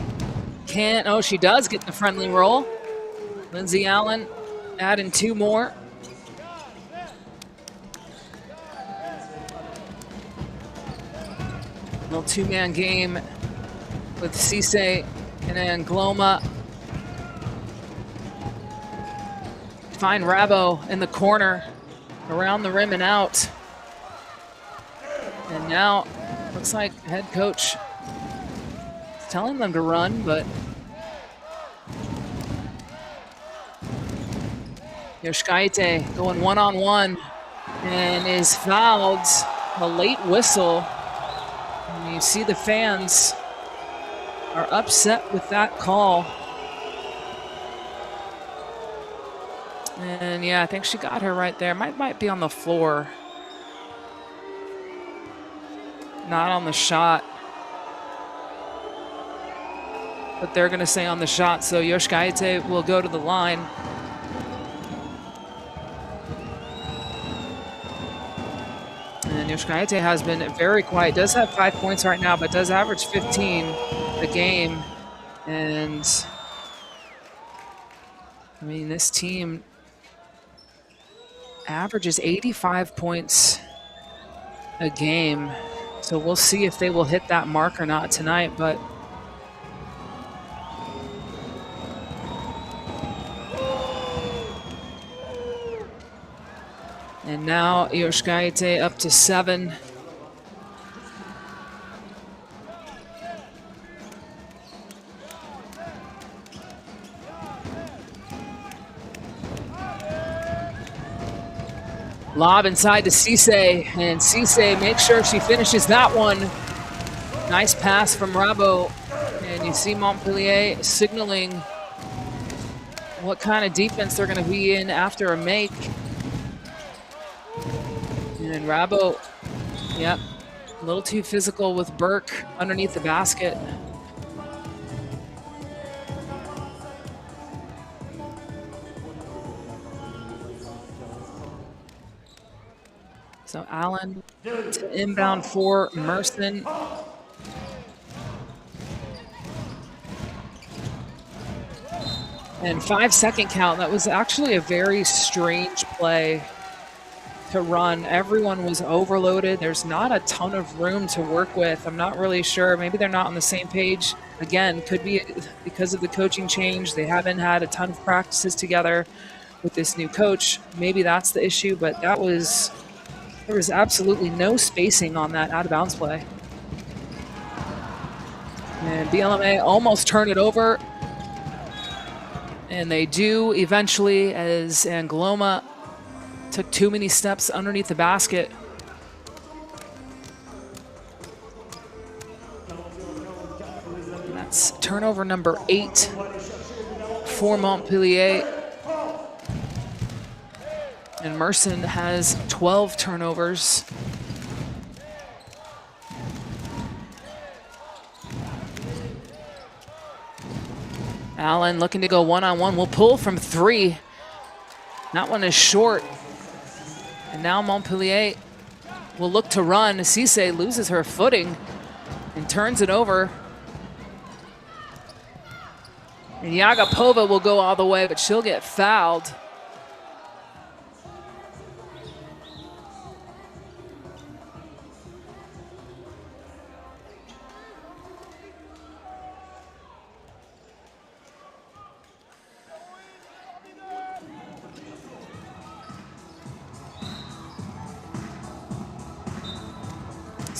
Can't. Oh, she does get the friendly roll. Lindsay Allen adding 2 more. Little 2-man game with CIMSA and then Gloma. Find Rabo in the corner, around the rim and out. And now looks like head coach is telling them to run, but Yoshikaite going one-on-one and is fouled. A late whistle. And you see the fans are upset with that call. And yeah, I think she got her right there. Might be on the floor. Not on the shot. But they're gonna say on the shot, so Yoshikaite will go to the line. And Yoshikaite has been very quiet. Does have 5 points right now, but does average 15 a game. And I mean, this team averages 85 points a game. So we'll see if they will hit that mark or not tonight, but and now Yoshikaite up to 7. Lob inside to CIMSA, and CIMSA makes sure she finishes that one. Nice pass from Rabo, and you see Montpellier signaling what kind of defense they're going to be in after a make. And Rabo, yep, a little too physical with Burke underneath the basket. So Allen to inbound for Mersin. And 5-second count. That was actually a very strange play to run. Everyone was overloaded. There's not a ton of room to work with. I'm not really sure. Maybe they're not on the same page. Again, could be because of the coaching change. They haven't had a ton of practices together with this new coach. Maybe that's the issue, but there was absolutely no spacing on that out-of-bounds play. And BLMA almost turned it over. And they do eventually, as Gloma took too many steps underneath the basket. And that's turnover number 8 for Montpellier. And Mersin has 12 turnovers. Allen looking to go one-on-one. Will pull from 3. That one is short. And now Montpellier will look to run. CIMSA loses her footing and turns it over. And Yagapova will go all the way, but she'll get fouled.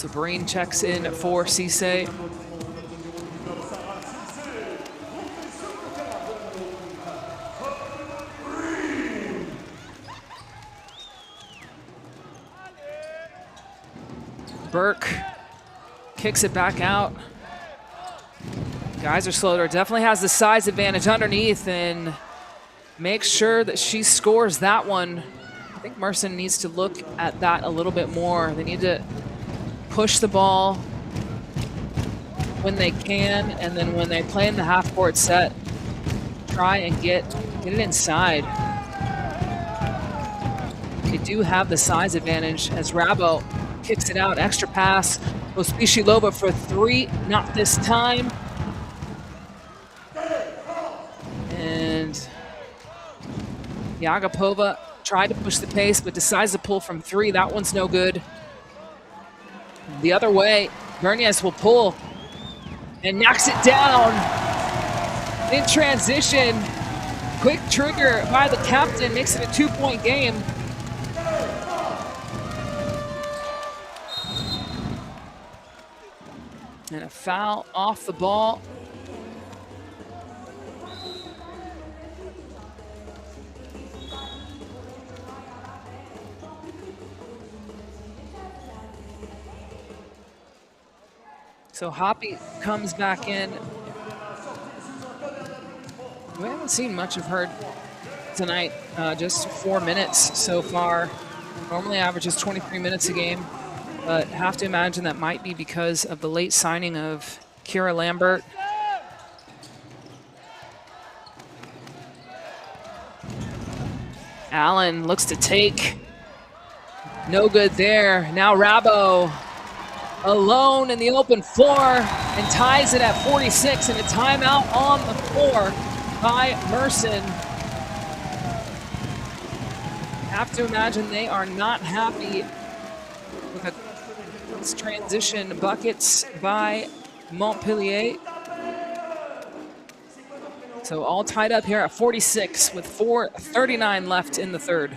So Breen checks in for CIMSA. Burke kicks it back out. Geiser-Schloeder definitely has the size advantage underneath and makes sure that she scores that one. I think Mersin needs to look at that a little bit more. They need to push the ball when they can, and then when they play in the half-court set, try and get it inside. They do have the size advantage as Rabo kicks it out. Extra pass. Pospisilova for three. Not this time. And Yagapova tried to push the pace, but decides to pull from three. That one's no good. The other way, Berniez will pull and knocks it down in transition. Quick trigger by the captain makes it a 2-point game. And a foul off the ball. So Hoppy comes back in. We haven't seen much of her tonight, just 4 minutes so far. Normally averages 23 minutes a game, but have to imagine that might be because of the late signing of Kira Lambert. Allen looks to take. No good there. Now Rabo alone in the open floor and ties it at 46, and a timeout on the floor by Mersin. Have to imagine they are not happy with this transition buckets by Montpellier. So all tied up here at 46 with 4:39 left in the third.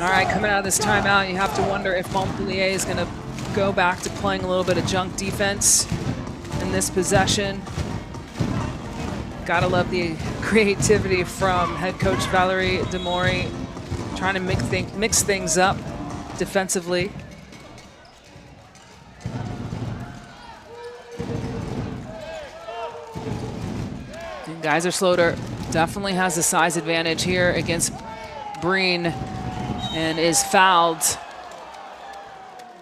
All right, coming out of this timeout, you have to wonder if Montpellier is going to go back to playing a little bit of junk defense in this possession. Gotta love the creativity from head coach Valerie Demori, trying to mix things up defensively. And Geiser-Schloeder definitely has the size advantage here against Breen, and is fouled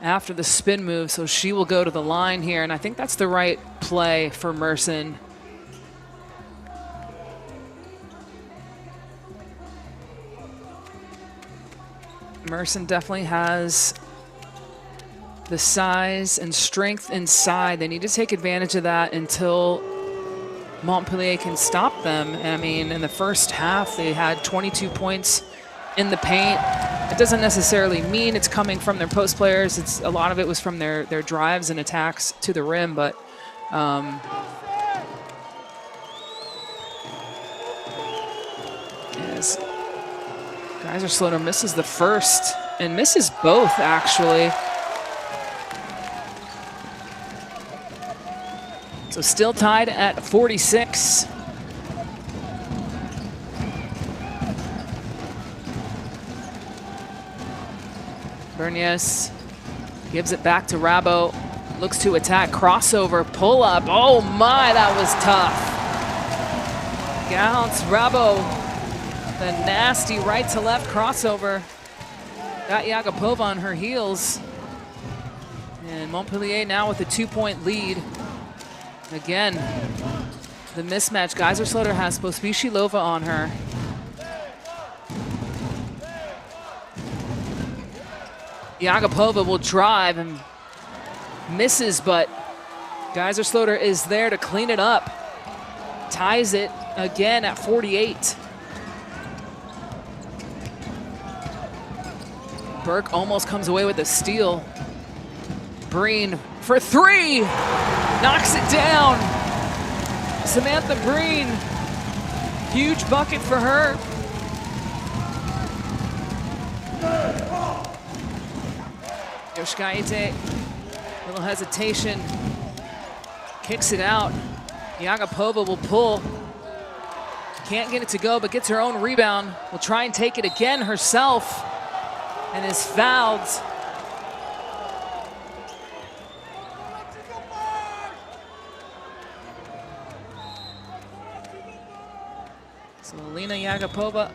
after the spin move, so she will go to the line here, and I think that's the right play for Mersin. Mersin definitely has the size and strength inside. They need to take advantage of that until Montpellier can stop them. I mean, in the first half, they had 22 points in the paint. It doesn't necessarily mean it's coming from their post players. A lot of it was from their drives and attacks to the rim, but as Geiser-Schloeder misses the first and misses both, actually. So still tied at 46. Berniez gives it back to Rabo, looks to attack, crossover, pull up. Oh my, that was tough. Counts Rabo The nasty right to left crossover. Got Yagapova on her heels. And Montpellier now with a 2-point lead. Again, the mismatch. Geiser-Slaughter has Pospisilova on her. Yagapova will drive and misses, but Geiser-Slaughter is there to clean it up. Ties it again at 48. Burke almost comes away with a steal. Breen for three, knocks it down. Samantha Breen, huge bucket for her. Yoshikaite, little hesitation, kicks it out. Yagapova will pull. Can't get it to go, but gets her own rebound. Will try and take it again herself, and is fouled. So Alina Yagapova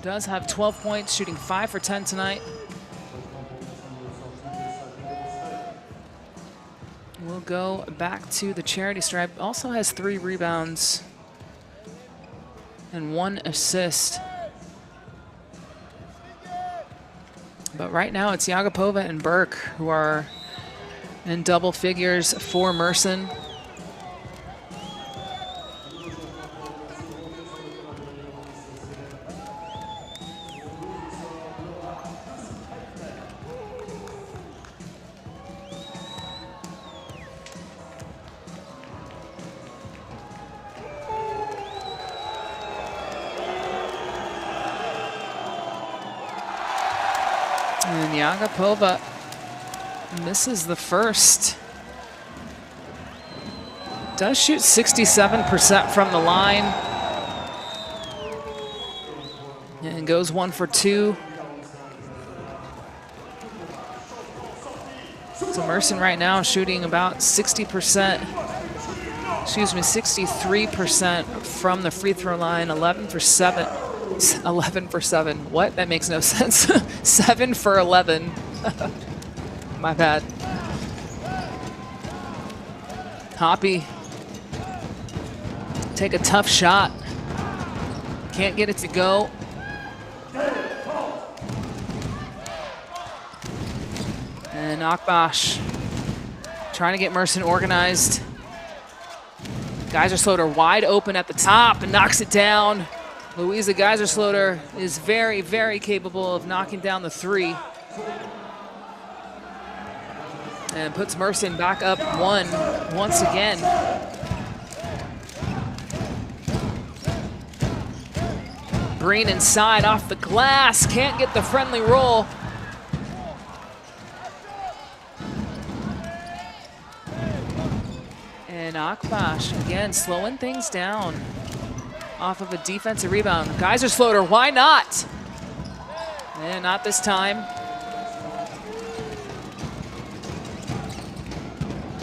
does have 12 points, shooting 5 for 10 tonight. We'll go back to the charity stripe. Also has 3 rebounds and 1 assist. But right now it's Yagapova and Burke who are in double figures for Mersin. And Yagapova misses the first. Does shoot 67% from the line. And goes 1 for 2. So Mersin right now shooting about 60%, excuse me, 63% from the free throw line, 11 for 7. 11 for 7. What? That makes no sense. 7 for 11. My bad. Hoppy. Take a tough shot. Can't get it to go. And Akbash trying to get Mersin organized. Geiser-Slaughter wide open at the top and knocks it down. Louisa Geiser-Slaughter is very, very capable of knocking down the 3. And puts Mersin back up 1 once again. Breen inside off the glass, can't get the friendly roll. And Akbash again slowing things down off of a defensive rebound. Geiser-Slaughter, why not? And not this time.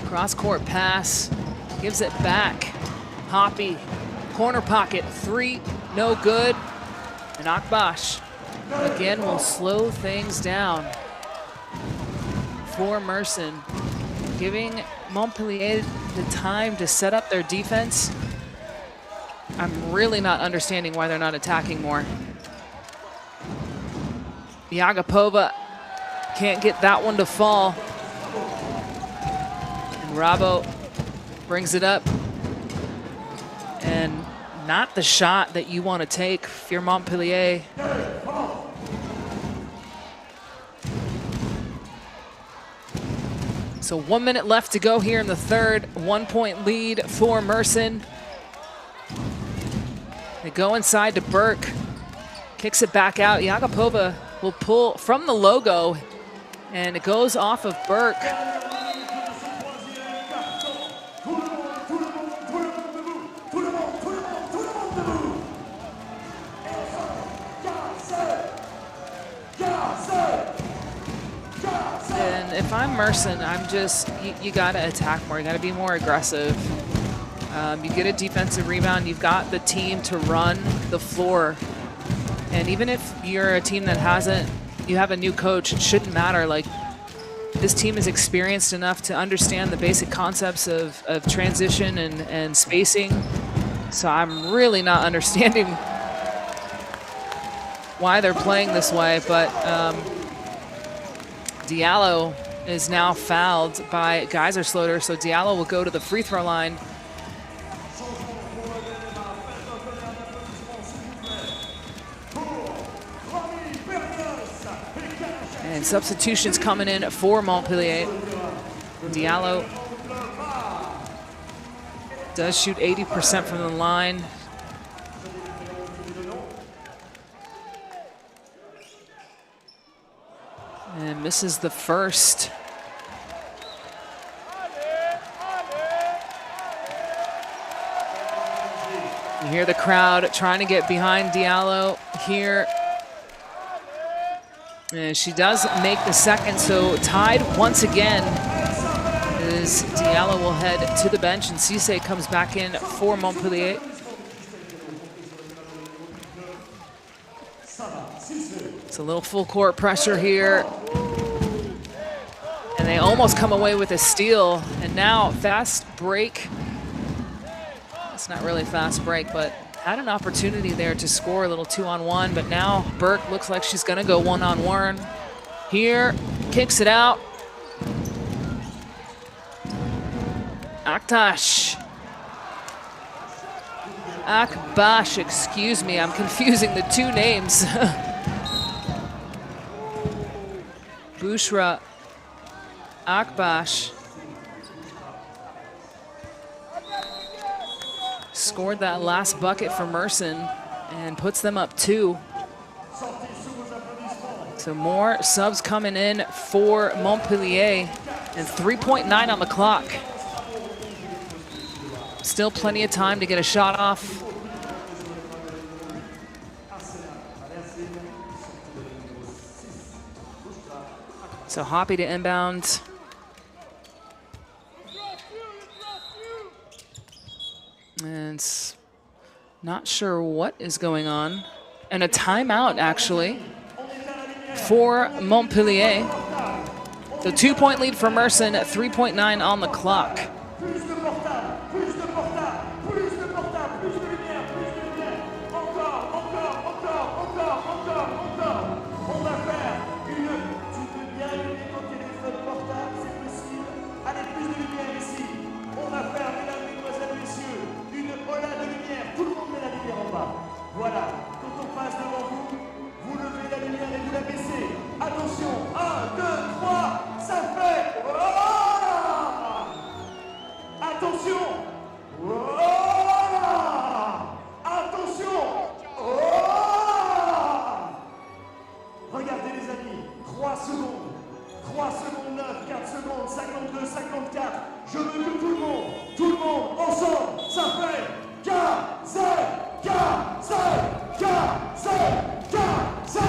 Cross-court pass, gives it back. Hoppy, corner pocket, 3, no good. And Akbash, again, will slow things down for Mersin, giving Montpellier the time to set up their defense. I'm really not understanding why they're not attacking more. Yagapova can't get that one to fall. And Rabo brings it up. And not the shot that you want to take if you're Montpellier. So 1 minute left to go here in the third. 1-point lead for Mersin. They go inside to Burke. Kicks it back out. Yagapova will pull from the logo. And it goes off of Burke. And if I'm Mersin, I'm just, you gotta attack more. You gotta be more aggressive. You get a defensive rebound, you've got the team to run the floor. And even if you're a team that you have a new coach, it shouldn't matter. Like, this team is experienced enough to understand the basic concepts of transition and spacing. So I'm really not understanding why they're playing this way, but Diallo is now fouled by Geisersloter, so Diallo will go to the free throw line. And substitutions coming in for Montpellier. Diallo does shoot 80% from the line. And misses the first. You hear the crowd trying to get behind Diallo here. And she does make the second, so tied once again as Diallo will head to the bench and Cisse comes back in for Montpellier. It's a little full court pressure here. And they almost come away with a steal. And now fast break. It's not really fast break, but had an opportunity there to score a little 2-on-1, but now Burke looks like she's gonna go 1-on-1 here, kicks it out. Akbash, excuse me, I'm confusing the two names. Bushra Akbash scored that last bucket for Mersin and puts them up 2. So more subs coming in for Montpellier and 3.9 on the clock. Still plenty of time to get a shot off. So Hoppy to inbound. And not sure what is going on. And a timeout, actually, for Montpellier. The 2-point lead for Mersin, 3.9 on the clock. Voilà, quand on passe devant vous, vous levez la lumière et vous la baissez. Attention, 1, 2, 3, ça fait... Voilà. Attention. Voilà. Attention. Voilà. Regardez les amis, 3 secondes. 3 secondes 9, 4 secondes, 52, 54. Je veux que tout le monde, ensemble, ça fait 4, 5, 4, 5, 4, 5, 4, 5,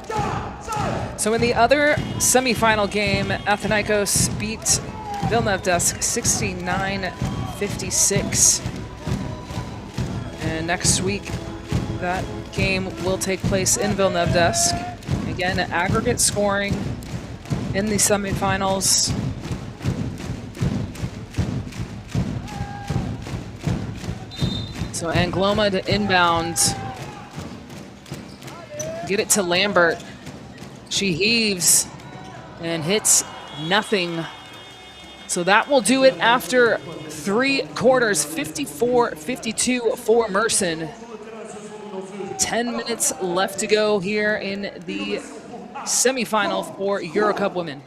4, 5. So in the other semifinal game, Athinaikos beat Villeneuve-d'Ascq 69-56. And next week, that game will take place in Villeneuve-d'Ascq. Again, aggregate scoring in the semifinals. So Angloma to inbound. Get it to Lambert. She heaves and hits nothing. So that will do it after 3 quarters, 54-52 for Mersin. 10 minutes left to go here in the semifinal for EuroCup Women.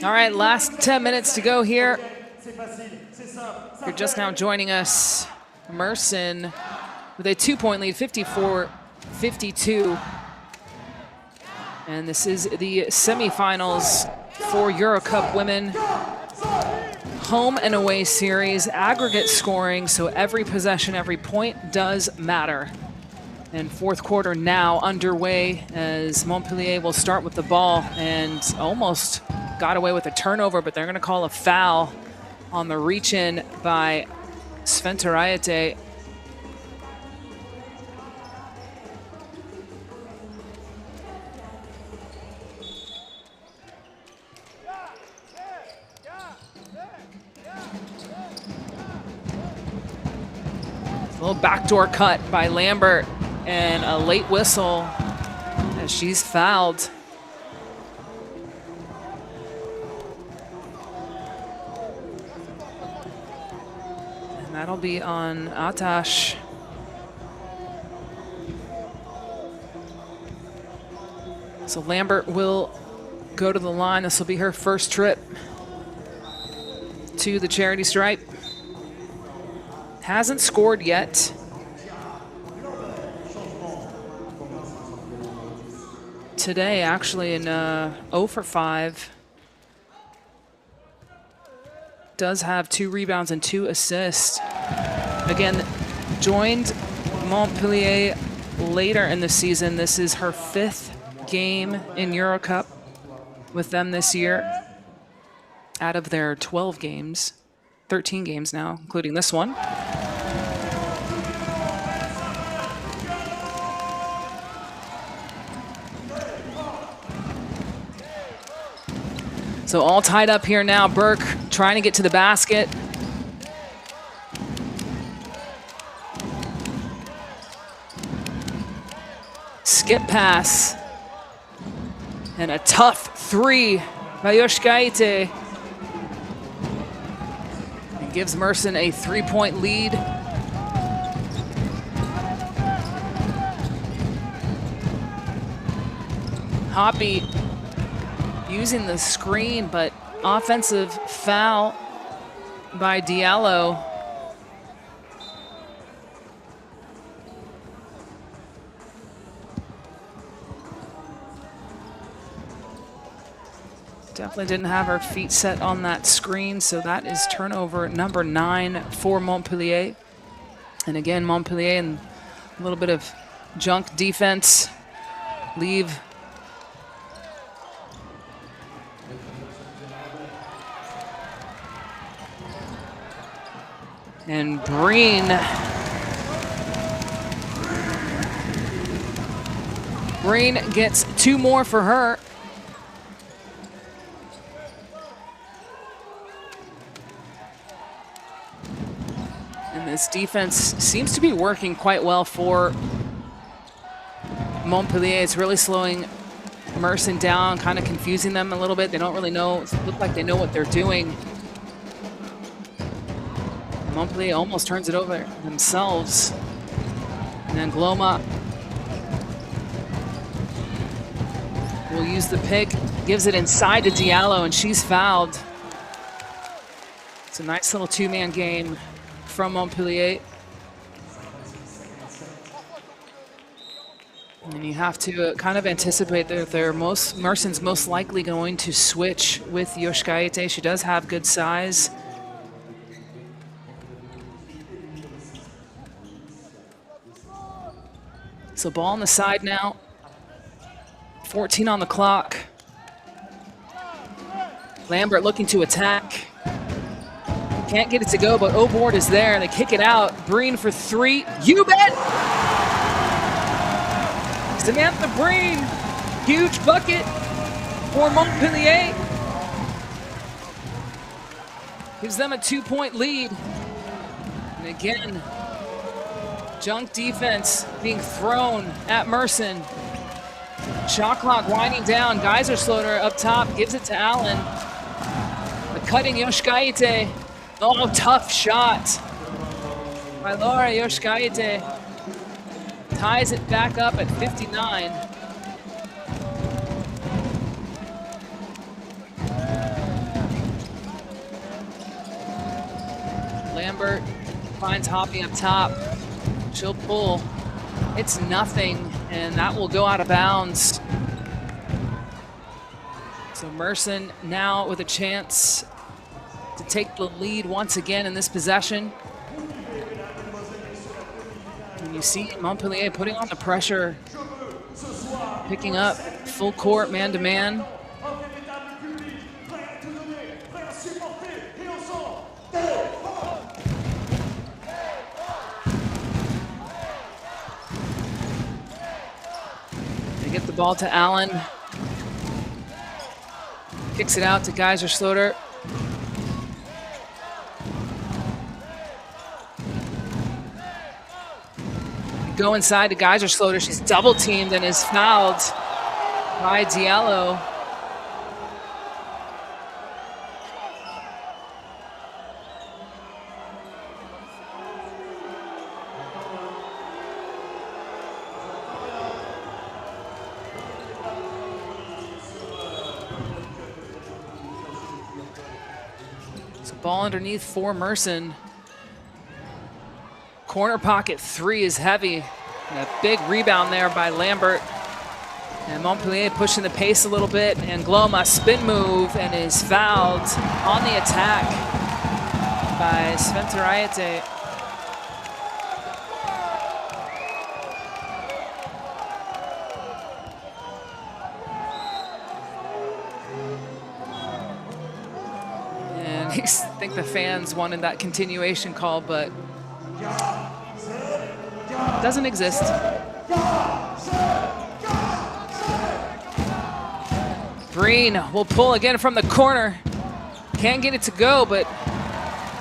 All right, last 10 minutes to go here. If you're just now joining us, Mersin with a 2-point lead, 54-52. And this is the semifinals for EuroCup Women. Home and away series, aggregate scoring, so every possession, every point does matter. And fourth quarter now underway as Montpellier will start with the ball and almost got away with a turnover, but they're going to call a foul on the reach-in by Sventeraiete. A little backdoor cut by Lambert and a late whistle as she's fouled. And that'll be on Atash. So Lambert will go to the line. This will be her first trip to the charity stripe. Hasn't scored yet. Today, actually, in 0 for 5. Does have 2 rebounds and 2 assists. Again, joined Montpellier later in the season. This is her 5th game in EuroCup with them this year. Out of their 12 games, 13 games now, including this one. So all tied up here now. Burke trying to get to the basket. Skip pass. And a tough 3 by Yoshikaite. It gives Mersin a 3-point lead. Hoppy using the screen, but offensive foul by Diallo. Definitely didn't have her feet set on that screen, so that is turnover number 9 for Montpellier. And again, Montpellier and a little bit of junk defense leave and Breen gets 2 more for her. And this defense seems to be working quite well for Montpellier. It's really slowing Mersin down, kind of confusing them a little bit. They don't really know, look like they know what they're doing. Montpellier almost turns it over themselves. And then Gloma will use the pick, gives it inside to Diallo, and she's fouled. It's a nice little 2-man game from Montpellier. And you have to kind of anticipate that Mersin's most likely going to switch with Yoshikaite. She does have good size. So ball on the side now. 14 on the clock. Lambert looking to attack. Can't get it to go, but O'Board is there. They kick it out. Breen for 3. You bet! Samantha Breen. Huge bucket for Montpellier. Gives them a 2-point lead. And again, junk defense being thrown at Mersin. Shot clock winding down. Geisersloter up top, gives it to Allen. The cutting Yoshikaite. Oh, tough shot by Laura Yoshikaite. Ties it back up at 59. Lambert finds Hoppy up top. She'll pull. It's nothing, and that will go out of bounds. So Mersin now with a chance to take the lead once again in this possession. And you see Montpellier putting on the pressure, picking up full court, man-to-man. They get the ball to Allen. Kicks it out to Geiser-Schloter. Go inside to Geiser-Schloter. She's double teamed and is fouled by Diallo. So ball underneath for Mersin. Corner pocket three is heavy. And a big rebound there by Lambert. And Montpellier pushing the pace a little bit. And Gloma spin move and is fouled on the attack by Sventeraiete. And I think the fans wanted that continuation call, but doesn't exist. Breen will pull again from the corner. Can't get it to go, but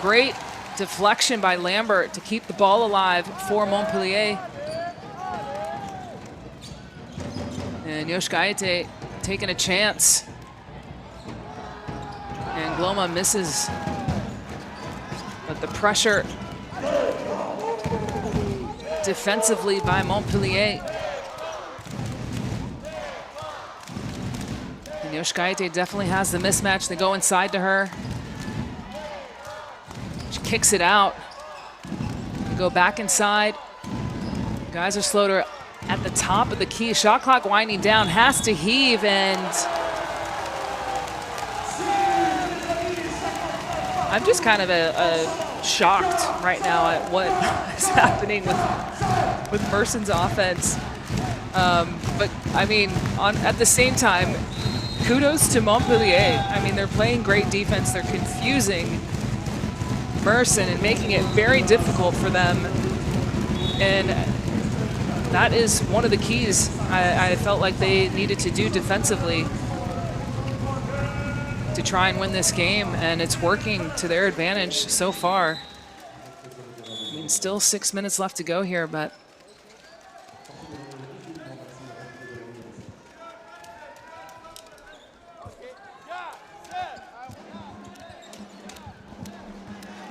great deflection by Lambert to keep the ball alive for Montpellier. And Yoshkaite taking a chance. And Gloma misses. But the pressure defensively by Montpellier. And Yoshkaite definitely has the mismatch. They go inside to her. She kicks it out. They go back inside. Geiser-Schloter at the top of the key. Shot clock winding down. Has to heave, and I'm just kind of shocked right now at what is happening with Mersin's offense. But I mean, at the same time, kudos to Montpellier. I mean, they're playing great defense. They're confusing Mersin and making it very difficult for them. And that is one of the keys I felt like they needed to do defensively to try and win this game, and it's working to their advantage so far. I mean, still 6 minutes left to go here, but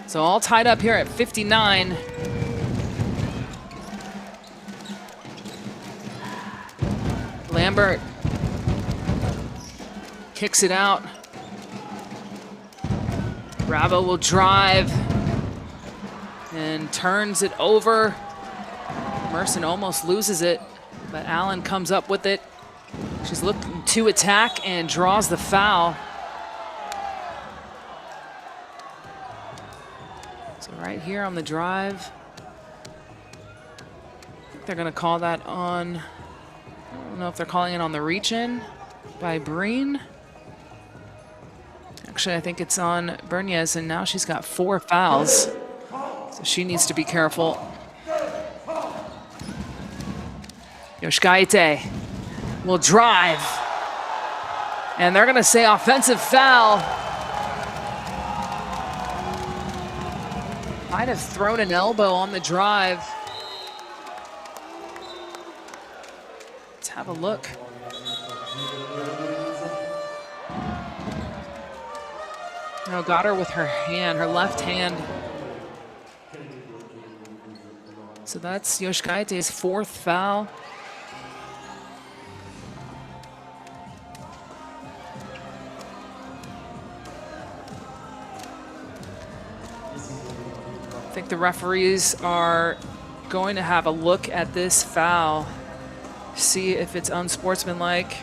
so all tied up here at 59. Lambert kicks it out. Bravo will drive and turns it over. Mersin almost loses it, but Allen comes up with it. She's looking to attack and draws the foul. So right here on the drive, I think they're gonna call that on, I don't know if they're calling it on the reach-in by Breen. Actually, I think it's on Berniez, and now she's got 4 fouls. So she needs to be careful. Yoshkaite will drive. And they're gonna say offensive foul. Might have thrown an elbow on the drive. Let's have a look. No, got her with her hand, her left hand. So that's Yoshkaite's 4th foul. the referees are going to have a look at this foul, see if it's unsportsmanlike.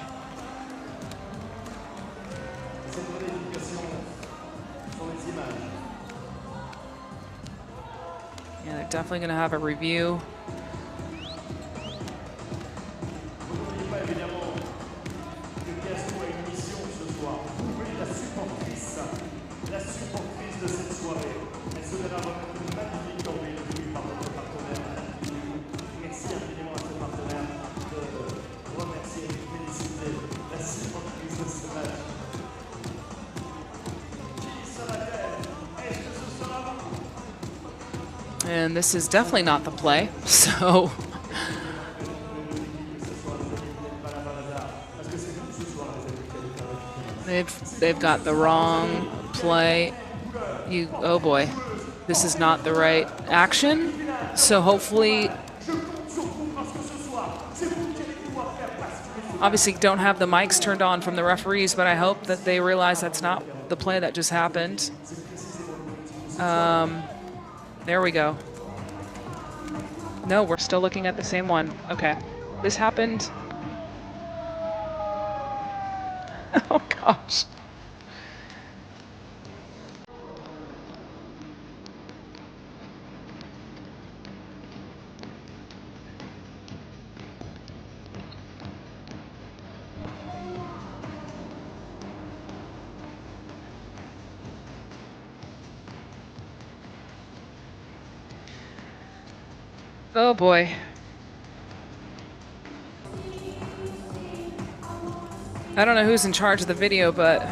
Yeah, they're definitely going to have a review. And this is definitely not the play, so they've got the wrong play. Oh boy, this is not the right action. So hopefully, obviously don't have the mics turned on from the referees, but I hope that they realize that's not the play that just happened. There we go. No, we're still looking at the same one. Okay. This happened. Oh, gosh. Oh boy. I don't know who's in charge of the video, but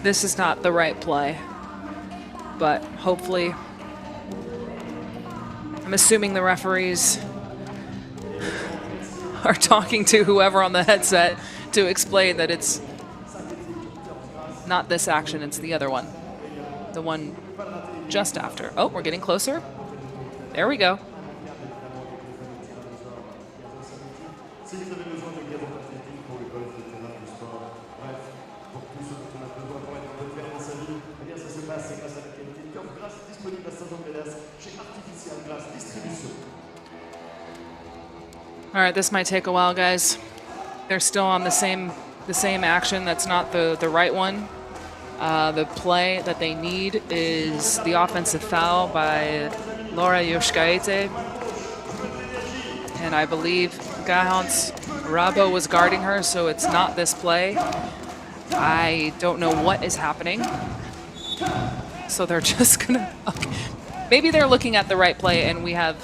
this is not the right play. But hopefully, I'm assuming the referees are talking to whoever on the headset to explain that it's not this action, it's the other one. The one just after. Oh, we're getting closer. There we go. All right, this might take a while, guys. They're still on the same action. That's not the right one. The play that they need is the offensive foul by Laura Yoshkaite. And I believe Gahant's Rabo was guarding her, so it's not this play. I don't know what is happening. So they're just gonna, okay. Maybe they're looking at the right play and we have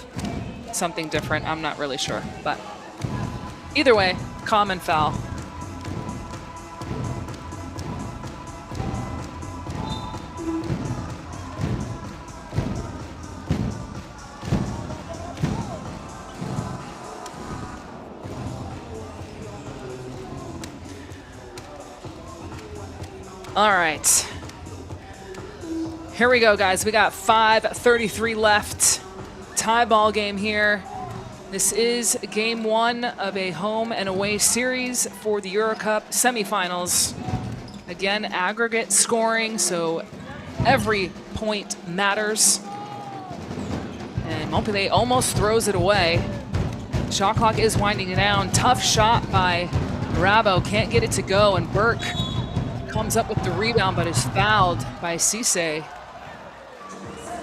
something different. I'm not really sure, but either way, common foul. All right. Here we go, guys. We got 5:33 left. Tie ball game here. This is game one of a home and away series for the EuroCup semifinals. Again, aggregate scoring, so every point matters. And Montpellier almost throws it away. Shot clock is winding down. Tough shot by Rabo. Can't get it to go, and Burke comes up with the rebound, but is fouled by Cisse.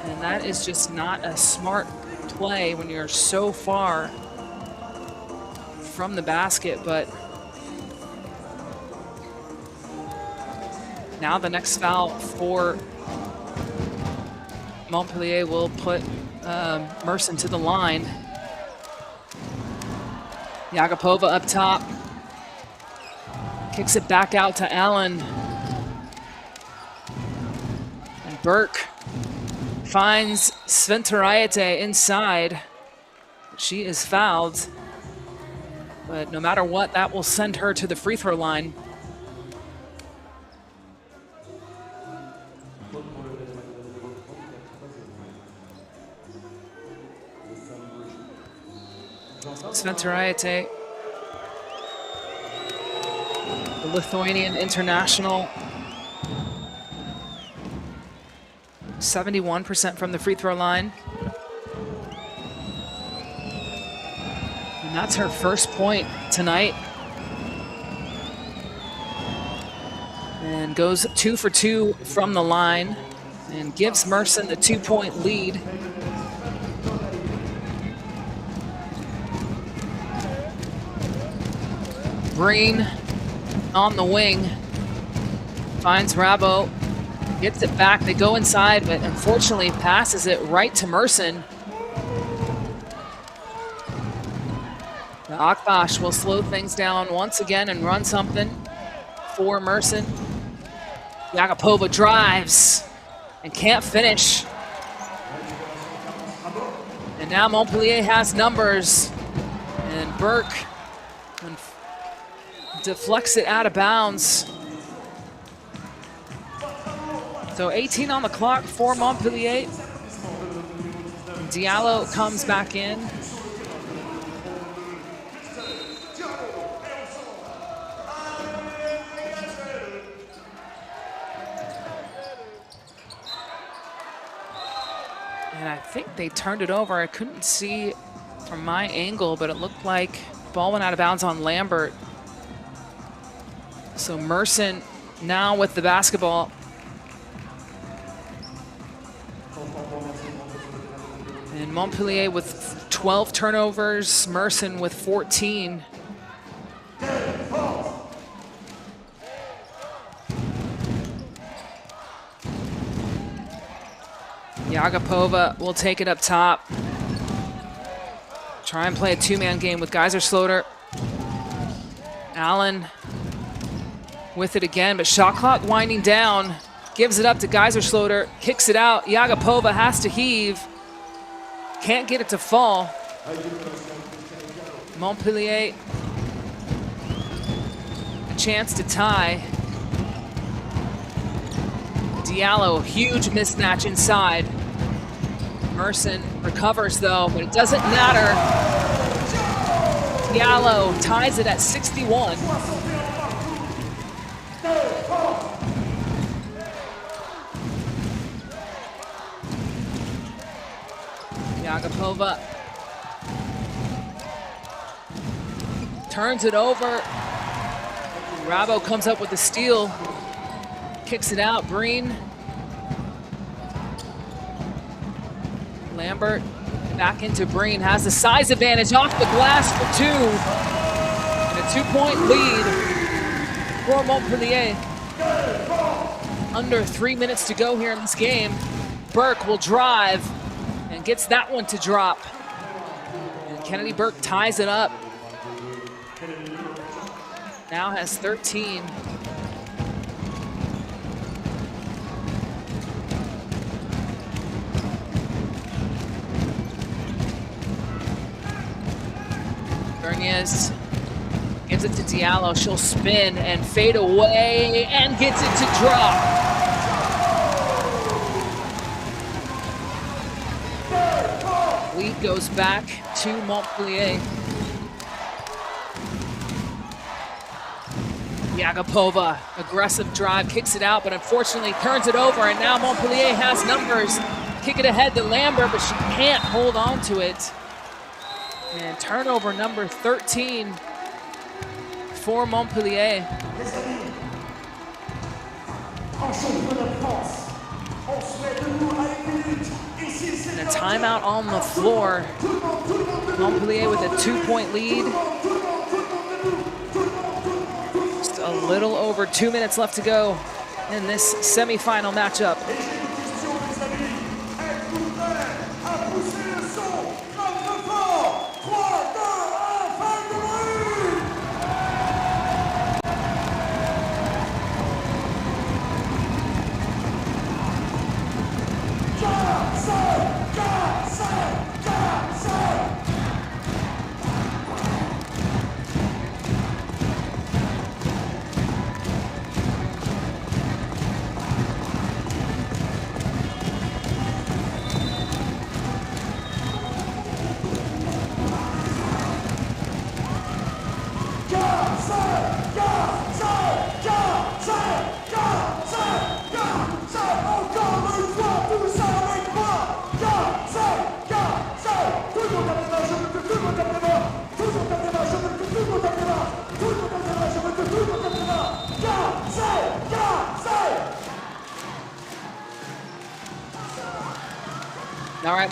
And that is just not a smart play when you're so far from the basket, but now the next foul for Montpellier will put Mersin to the line. Yagapova up top. Kicks it back out to Allen. And Burke finds Sventaraite inside. She is fouled. But no matter what, that will send her to the free throw line. Sventaraite, the Lithuanian international, 71% from the free throw line. And that's her first point tonight. And goes 2 for 2 from the line and gives Mersin the 2-point lead. Breen on the wing, finds Rabo, gets it back. They go inside, but unfortunately passes it right to Mersin. The Akbash will slow things down once again and run something for Mersin. Yakupova drives and can't finish. And now Montpellier has numbers, and Burke deflects it out of bounds. So 18 on the clock for Montpellier. Diallo comes back in. And I think they turned it over. I couldn't see from my angle, but it looked like ball went out of bounds on Lambert. So Mersin now with the basketball. And Montpellier with 12 turnovers, Mersin with 14. Yakupova will take it up top. Try and play a two-man game with Geiser-Schloeder. Allen with it again, but shot clock winding down. Gives it up to Geiser-Schloeder, kicks it out. Yakupova has to heave. Can't get it to fall. Montpellier, a chance to tie. Diallo, huge mismatch inside. Mersin recovers though, but it doesn't matter. Diallo ties it at 61. Yakupova turns it over. Rabo comes up with the steal, kicks it out. Breen, Lambert back into Breen, has the size advantage off the glass for two, and a 2-point lead for Montpellier. Under 3 minutes to go here in this game. Burke will drive and gets that one to drop. And Kennedy Burke ties it up. Now has 13. Berniez gives it to Diallo. She'll spin and fade away and gets it to drop. Lead goes back to Montpellier. Yakupova, aggressive drive, kicks it out, but unfortunately turns it over, and now Montpellier has numbers. Kick it ahead to Lambert, but she can't hold on to it. And turnover number 13 for Montpellier. And a timeout on the floor. Montpellier with a 2-point lead. Just a little over 2 minutes left to go in this semifinal matchup.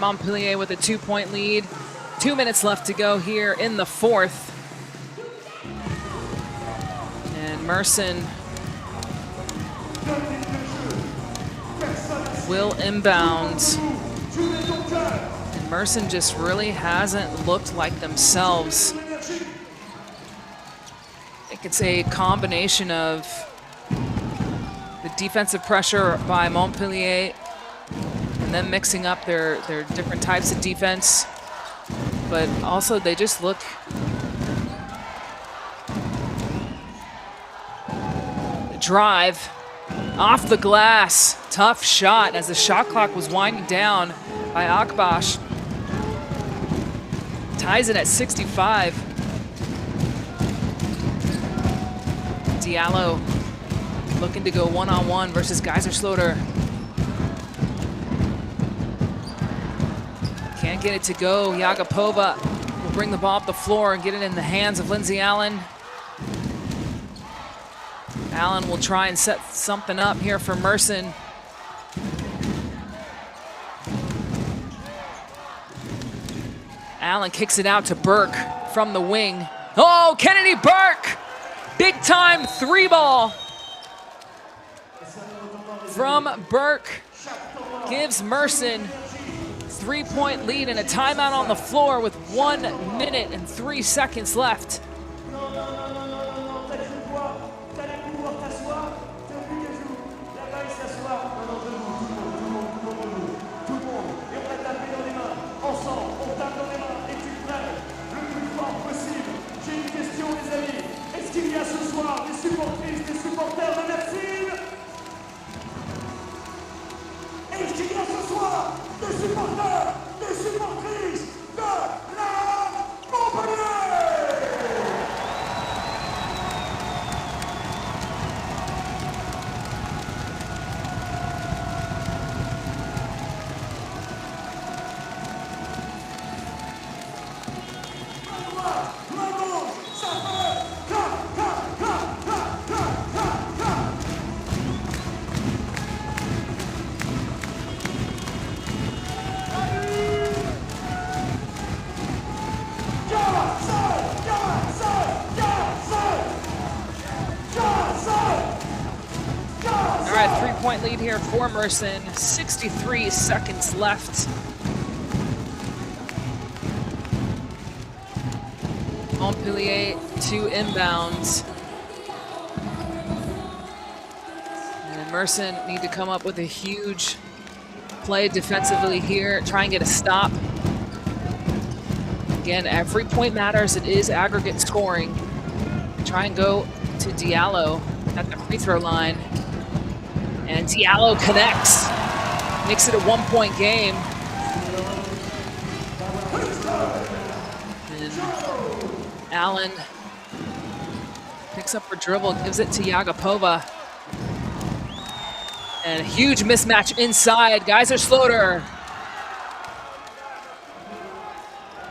Montpellier with a 2-point lead. 2 minutes left to go here in the fourth. And Mersin will inbound. And Mersin just really hasn't looked like themselves. I think it's a combination of the defensive pressure by Montpellier and then mixing up their different types of defense. But also they just look drive off the glass. Tough shot as the shot clock was winding down by Akbash. Ties it at 65. Diallo looking to go one-on-one versus Geiserschlotter. Can't get it to go. Yagapova will bring the ball up the floor and get it in the hands of Lindsay Allen. Allen will try and set something up here for Mersin. Allen kicks it out to Burke from the wing. Oh, Kennedy Burke! Big time 3-ball from Burke. Gives Mersin 3-point lead and a timeout on the floor with 1 minute and 3 seconds left. Point lead here for Mersin, 63 seconds left. Montpellier to inbounds. And Mersin need to come up with a huge play defensively here, try and get a stop. Again, every point matters. It is aggregate scoring. Try and go to Diallo at the free throw line. And Diallo connects, makes it a 1-point game. And Allen picks up her dribble, gives it to Yagapova. And a huge mismatch inside, Geiserschlotter.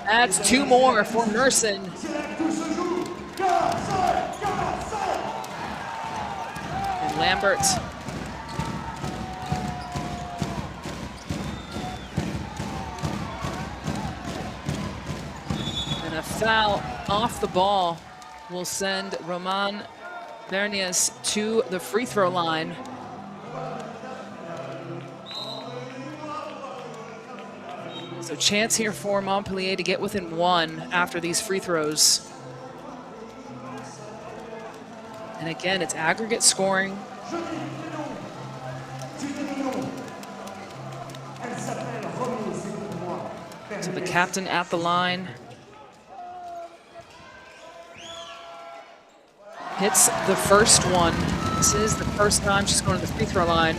Adds 2 more for Mersin. And Lambert a foul off the ball will send Roman Bernius to the free throw line. So chance here for Montpellier to get within 1 after these free throws. And again, it's aggregate scoring. So the captain at the line. Hits the first one. This is the first time she's going to the free throw line.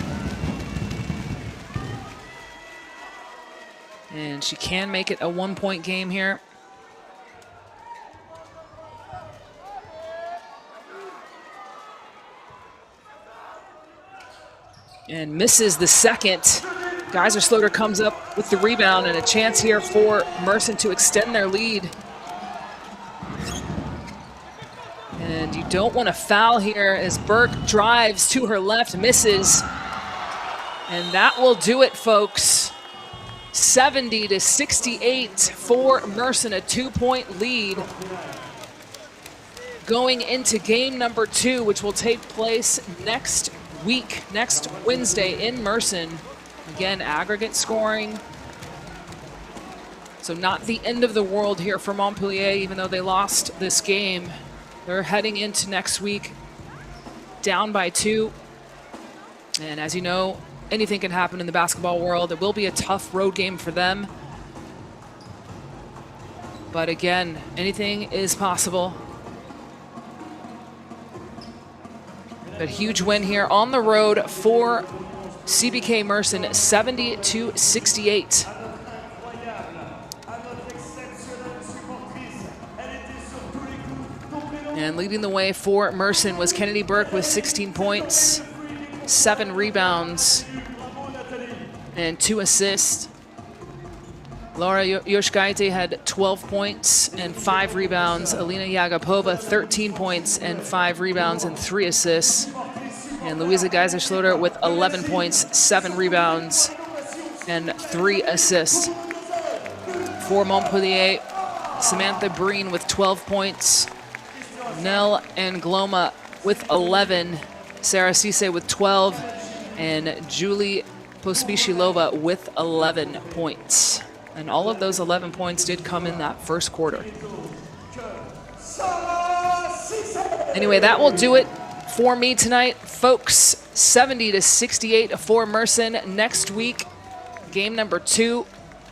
And she can make it a 1-point game here. And misses the second. Geiserschlotter comes up with the rebound and a chance here for Mersin to extend their lead. And you don't want to foul here as Burke drives to her left, misses. And that will do it, folks. 70-68 for Mersin, a 2-point lead going into game number 2, which will take place next week, next Wednesday in Mersin. Again, aggregate scoring. So not the end of the world here for Montpellier, even though they lost this game. They're heading into next week down by 2. And as you know, anything can happen in the basketball world. It will be a tough road game for them. But again, anything is possible. A huge win here on the road for CBK Mersin, 70-68. And leading the way for Mersin was Kennedy Burke with 16 points, 7 rebounds, and 2 assists. Laura Yoshkaite had 12 points and 5 rebounds. Alina Yagapova, 13 points and 5 rebounds and 3 assists. And Luisa Geiser-Schloter with 11 points, 7 rebounds, and 3 assists. For Montpellier, Samantha Breen with 12 points. Nell Angloma with 11. Sarah Cisse with 12. And Julie Pospisilova with 11 points. And all of those 11 points did come in that first quarter. Anyway, that will do it for me tonight, folks. 70-68 for Mersin. Next week, game number 2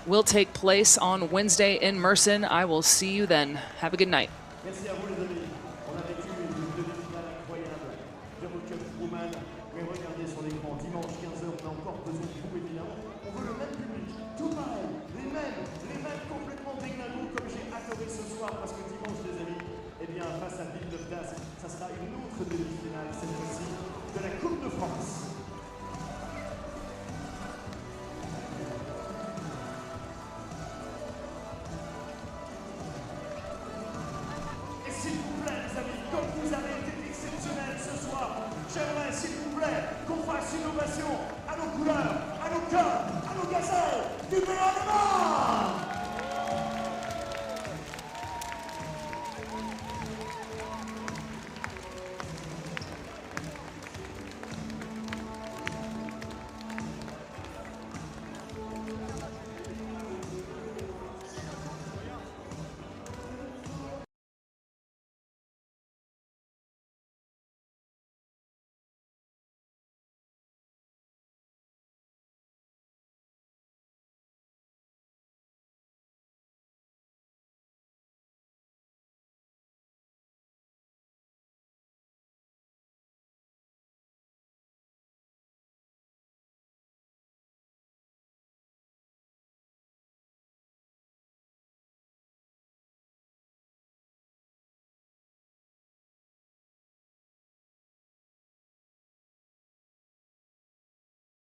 will take place on Wednesday in Mersin. I will see you then. Have a good night. Merci à vous les amis. On a vécu une demi-finale incroyable. EuroCup Women. Vous pouvez regarder sur l'écran dimanche 15h. On a encore besoin de vous évidemment. On veut le même public. Tout pareil. Les mêmes complètement déglingos comme j'ai adoré ce soir. Parce que dimanche les amis, eh bien face à Villeneuve-d'Ascq, ça sera une autre demi-finale cette fois-ci de la Coupe de France. Et s'il vous plaît les amis, comme vous avez été exceptionnels ce soir, j'aimerais s'il vous plaît qu'on fasse une ovation à nos couleurs, à nos cœurs, à nos gazelles du BLMA.